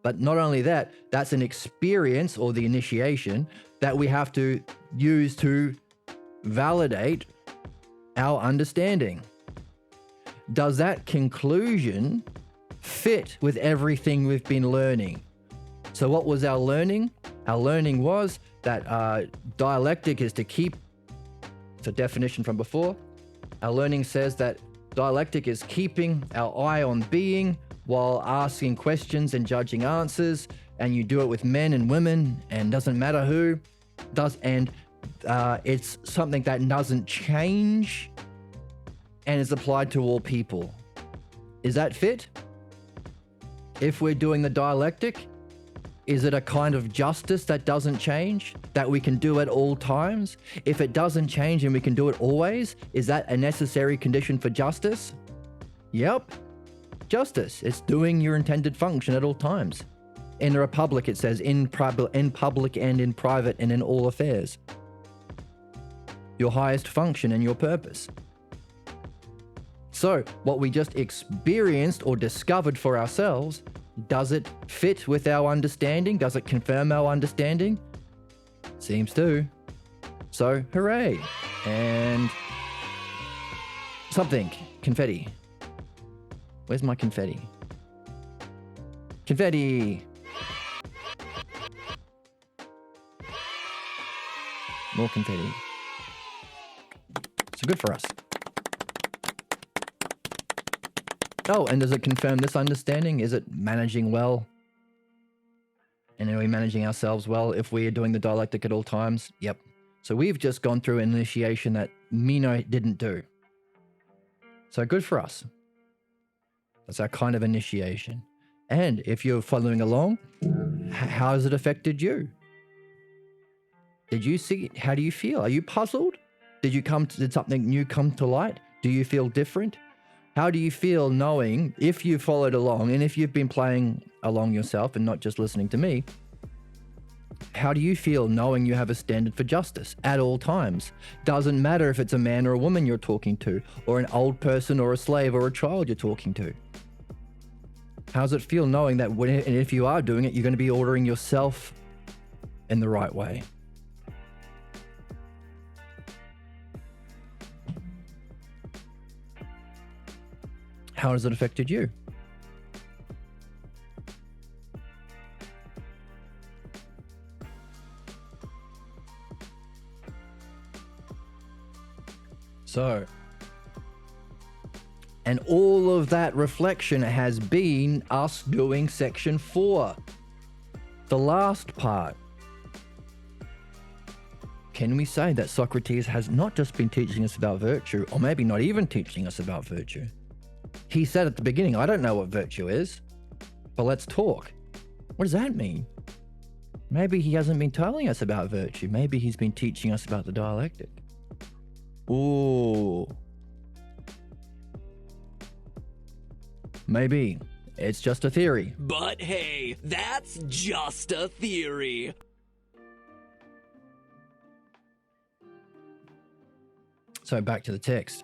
But not only that, that's an experience or the initiation that we have to use to validate our understanding. Does that conclusion fit with everything we've been learning? So what was our learning? Our learning was that dialectic is to keep, it's a definition from before. Our learning says that dialectic is keeping our eye on being while asking questions and judging answers, and you do it with men and women, and doesn't matter who does, and it's something that doesn't change and is applied to all people. Is that fit? If we're doing the dialectic, is it a kind of justice that doesn't change, that we can do at all times? If it doesn't change and we can do it always, is that a necessary condition for justice? Yep. Justice. It's doing your intended function at all times. In the Republic, it says in public and in private and in all affairs. Your highest function and your purpose. So, what we just experienced or discovered for ourselves, does it fit with our understanding? Does it confirm our understanding? Seems to. So, hooray. And something. Confetti. Where's my confetti? Confetti! More confetti. So good for us. Oh, and does it confirm this understanding? Is it managing well? And are we managing ourselves well if we are doing the dialectic at all times? Yep. So we've just gone through an initiation that Meno didn't do. So good for us. That's our kind of initiation. And if you're following along, how has it affected you? Did you see? How do you feel? Are you puzzled? Did something new come to light? Do you feel different? How do you feel knowing, if you followed along and if you've been playing along yourself and not just listening to me, how do you feel knowing you have a standard for justice at all times? Doesn't matter if it's a man or a woman you're talking to, or an old person or a slave or a child you're talking to. How does it feel knowing that and if you are doing it, you're going to be ordering yourself in the right way? How has it affected you? So, and all of that reflection has been us doing section 4, the last part. Can we say that Socrates has not just been teaching us about virtue, or maybe not even teaching us about virtue? he said at the beginning, I don't know what virtue is, but let's talk. What does that mean? Maybe he hasn't been telling us about virtue. Maybe he's been teaching us about the dialectic. Ooh. Maybe. It's just a theory. But hey, that's just a theory. So back to the text.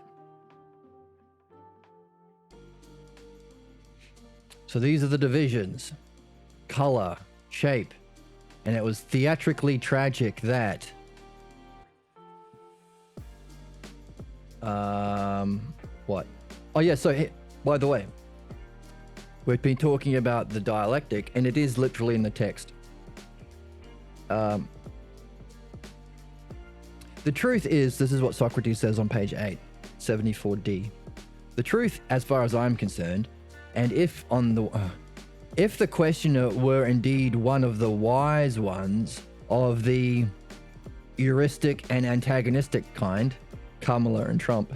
So these are the divisions. Color, shape. And it was theatrically tragic that what? Oh yeah, so by the way, we've been talking about the dialectic, and it is literally in the text. The truth is, this is what Socrates says on page 8, 74d. The truth, as far as I'm concerned, and if the questioner were indeed one of the wise ones of the heuristic and antagonistic kind, Kamala and Trump,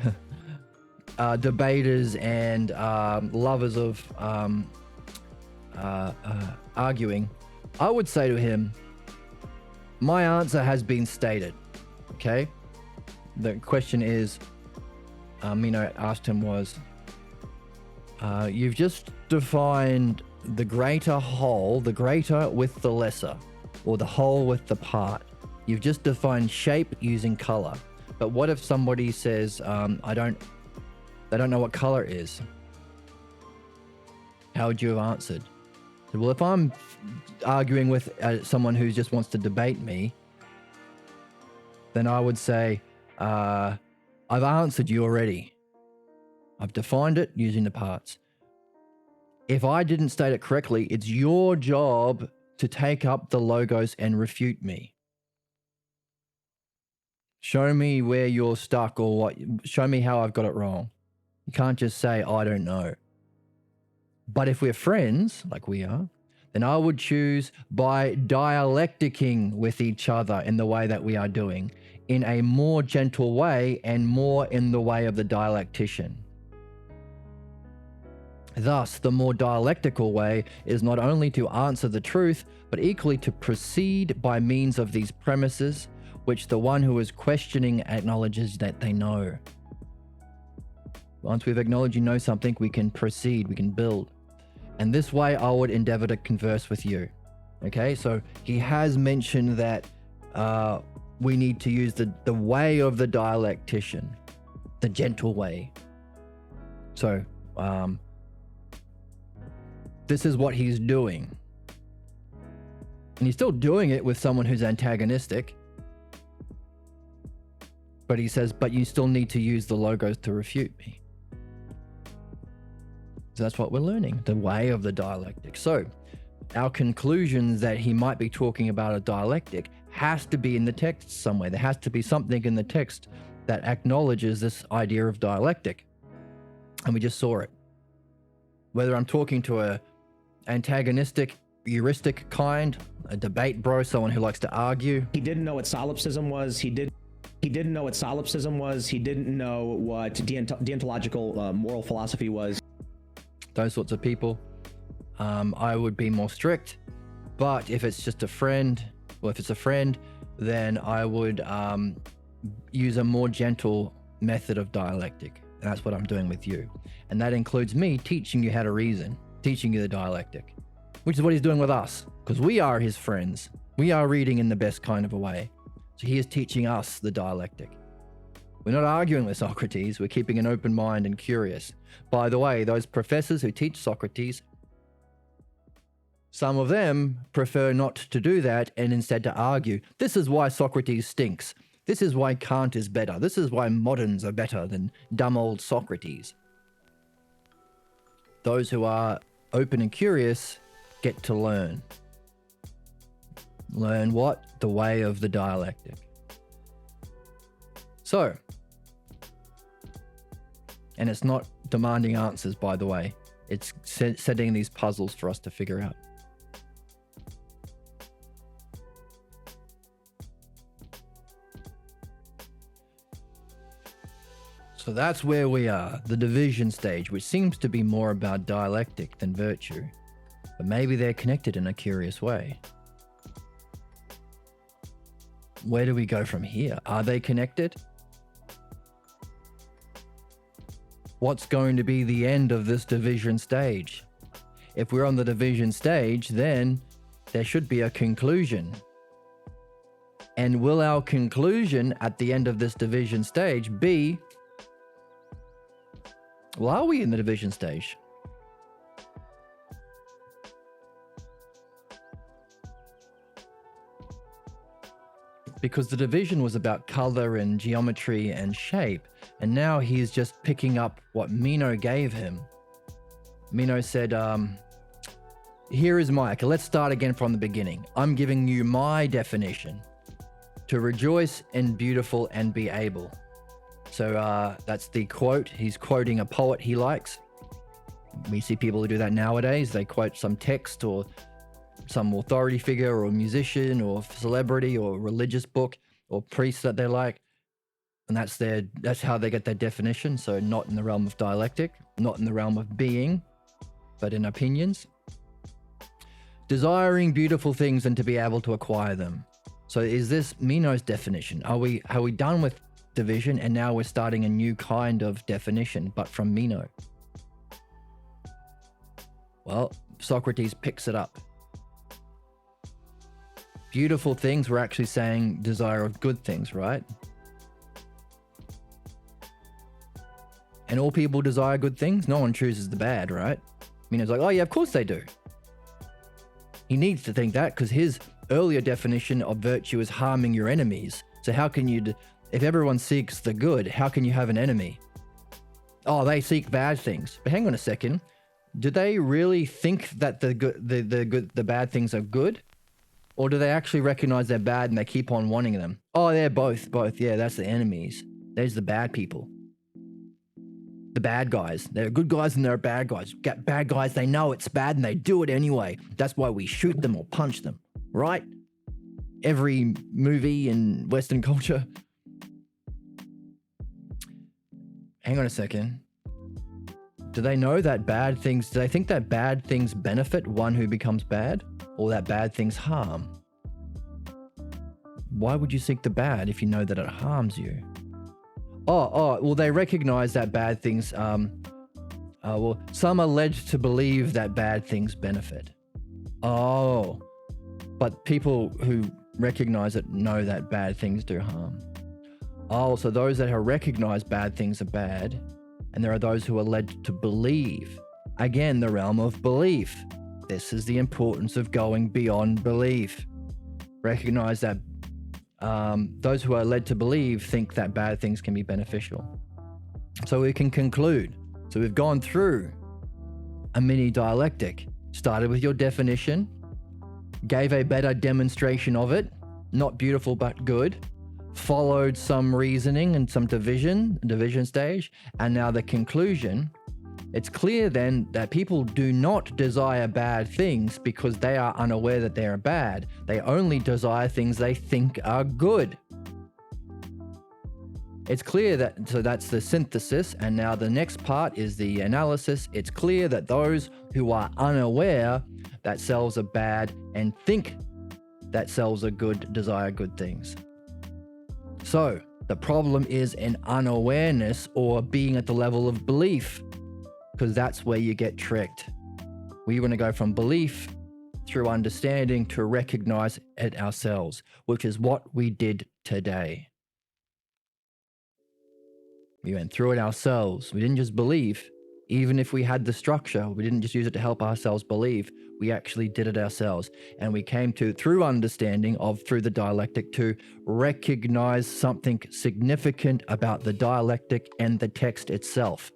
debaters and lovers of arguing, I would say to him, my answer has been stated. Okay? The question is, Meno asked him was, you've just defined the greater whole, the greater with the lesser, or the whole with the part. You've just defined shape using color. But what if somebody says, they don't know what color is? How would you have answered? Well, if I'm arguing with someone who just wants to debate me, then I would say, I've answered you already. I've defined it using the parts. If I didn't state it correctly, it's your job to take up the logos and refute me. Show me where you're stuck or what. Show me how I've got it wrong. You can't just say, I don't know. But if we're friends, like we are, then I would choose by dialecticing with each other in the way that we are doing, in a more gentle way and more in the way of the dialectician. Thus, the more dialectical way is not only to answer the truth, but equally to proceed by means of these premises, which the one who is questioning acknowledges that they know. Once we've acknowledged you know something, we can proceed, we can build. And this way I would endeavor to converse with you. Okay, so he has mentioned that we need to use the way of the dialectician, the gentle way. So, this is what he's doing. And he's still doing it with someone who's antagonistic. But he says, but you still need to use the logos to refute me. So that's what we're learning, the way of the dialectic. So our conclusions that he might be talking about a dialectic has to be in the text somewhere. There has to be something in the text that acknowledges this idea of dialectic. And we just saw it. Whether I'm talking to a antagonistic, heuristic kind, a debate bro, someone who likes to argue. He didn't know what solipsism was. He didn't know what solipsism was. He didn't know what deontological moral philosophy was. Those sorts of people. I would be more strict. But if it's just a friend, or if it's a friend, then I would use a more gentle method of dialectic. And that's what I'm doing with you. And that includes me teaching you how to reason, teaching you the dialectic, which is what he's doing with us, because we are his friends. We are reading in the best kind of a way. So he is teaching us the dialectic. We're not arguing with Socrates. We're keeping an open mind and curious. By the way, those professors who teach Socrates, some of them prefer not to do that and instead to argue. This is why Socrates stinks. This is why Kant is better. This is why moderns are better than dumb old Socrates. Those who are open and curious get to learn. Learn what? The way of the dialectic. So, and it's not demanding answers, by the way. It's setting these puzzles for us to figure out. So that's where we are, the division stage, which seems to be more about dialectic than virtue. But maybe they're connected in a curious way. Where do we go from here? Are they connected? What's going to be the end of this division stage? If we're on the division stage, then there should be a conclusion. And will our conclusion at the end of this division stage be, well, are we in the division stage? Because the division was about color and geometry and shape, and now he is just picking up what Meno gave him. Meno said, here is my, okay, let's start again from the beginning. I'm giving you my definition. To rejoice in beautiful and be able. So that's the quote. He's quoting a poet he likes. We see people who do that nowadays. They quote some text or some authority figure or musician or celebrity or religious book or priest that they like. And that's how they get their definition. So not in the realm of dialectic, not in the realm of being, but in opinions. Desiring beautiful things and to be able to acquire them. So is this Meno's definition? Are we done with division and now we're starting a new kind of definition, but from Meno? Well, Socrates picks it up. Beautiful things, we're actually saying desire of good things, right? And all people desire good things? No one chooses the bad, right? Meno's like, oh yeah, of course they do. He needs to think that because his earlier definition of virtue is harming your enemies. So how can you, if everyone seeks the good, how can you have an enemy? Oh, they seek bad things. But hang on a second. Do they really think that the bad things are good? Or do they actually recognize they're bad and they keep on wanting them? Oh, they're both. Yeah, that's the enemies. There's the bad people. The bad guys. There are good guys and there are bad guys. Bad guys, they know it's bad and they do it anyway. That's why we shoot them or punch them. Right? Every movie in Western culture. Hang on a second. Do they know that do they think that bad things benefit one who becomes bad? Or that bad things harm? Why would you seek the bad if you know that it harms you? Well, they recognize that bad things, well, some are led to believe that bad things benefit. Oh. But people who recognize it know that bad things do harm. Oh, so those that have recognized bad things are bad, and there are those who are led to believe. Again, the realm of belief. This is the importance of going beyond belief. Recognize that those who are led to believe think that bad things can be beneficial. So we can conclude. So we've gone through a mini dialectic. Started with your definition, gave a better demonstration of it, not beautiful but good, followed some reasoning and some division stage, and now the conclusion. It's clear then that people do not desire bad things because they are unaware that they are bad. They only desire things they think are good. It's clear that, so that's the synthesis, and now the next part is the analysis. It's clear that those who are unaware that selves are bad and think that selves are good desire good things. So the problem is an unawareness or being at the level of belief, because that's where you get tricked. We want to go from belief through understanding to recognize it ourselves, which is what we did today. We went through it ourselves. We didn't just believe. Even if we had the structure, we didn't just use it to help ourselves believe. We actually did it ourselves. And we came to, through understanding through the dialectic, to recognize something significant about the dialectic and the text itself.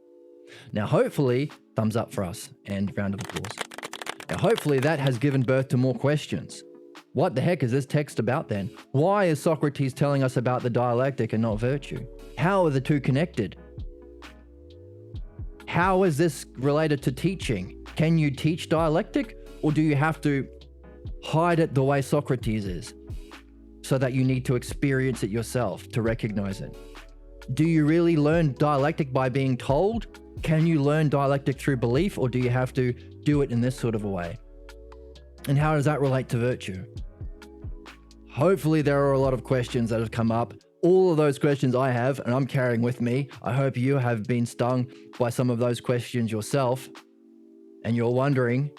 Now, hopefully, thumbs up for us and round of applause. Now, hopefully that has given birth to more questions. What the heck is this text about then? Why is Socrates telling us about the dialectic and not virtue? How are the two connected? How is this related to teaching? Can you teach dialectic, or do you have to hide it the way Socrates is, so that you need to experience it yourself to recognize it? Do you really learn dialectic by being told? Can you learn dialectic through belief, or do you have to do it in this sort of a way? And how does that relate to virtue? Hopefully there are a lot of questions that have come up. All of those questions I have, and I'm carrying with me. I hope you have been stung by some of those questions yourself, and you're wondering.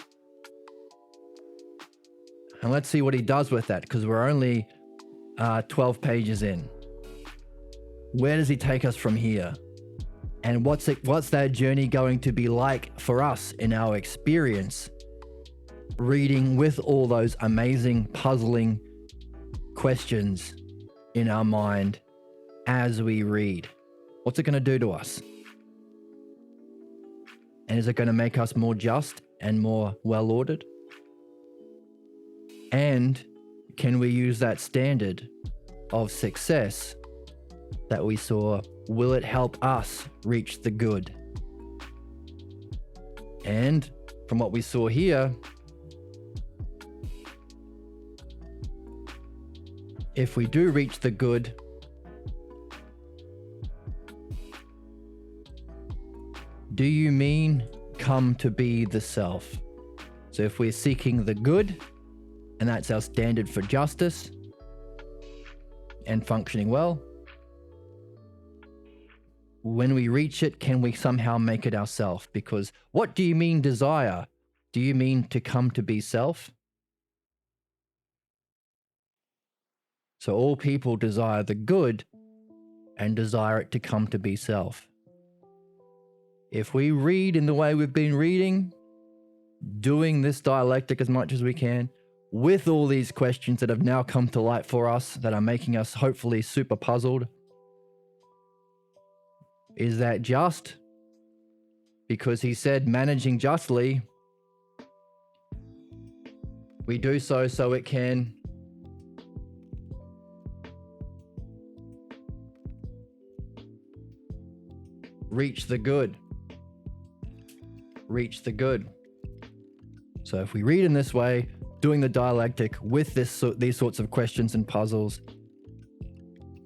And let's see what he does with that, because we're only 12 pages in. Where does he take us from here? And what's that journey going to be like for us in our experience reading with all those amazing, puzzling questions in our mind as we read? What's it going to do to us? And is it going to make us more just and more well-ordered? And can we use that standard of success that we saw? Will it help us reach the good? And from what we saw here, if we do reach the good, do you mean come to be the self? So if we're seeking the good, and that's our standard for justice and functioning well, when we reach it, can we somehow make it ourself? Because what do you mean desire? Do you mean to come to be self? So all people desire the good and desire it to come to be self. If we read in the way we've been reading, doing this dialectic as much as we can, with all these questions that have now come to light for us, that are making us hopefully super puzzled, is that just? Because he said managing justly, we do so it can reach the good. Reach the good. So if we read in this way, doing the dialectic with these sorts of questions and puzzles,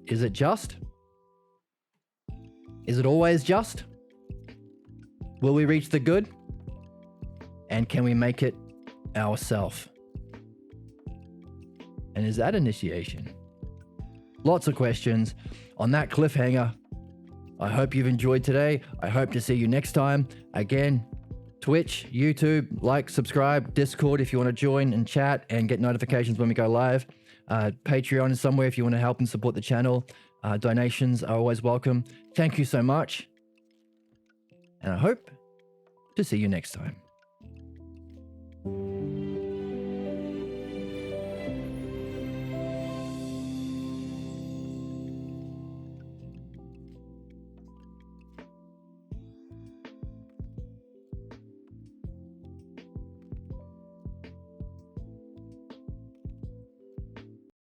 is it just? Is it always just? Will we reach the good? And can we make it ourself? And is that initiation? Lots of questions. On that cliffhanger, I hope you've enjoyed today. I hope to see you next time. Again, Twitch, YouTube, like, subscribe, Discord if you want to join and chat and get notifications when we go live. Patreon is somewhere if you want to help and support the channel. Donations are always welcome. Thank you so much. And I hope to see you next time.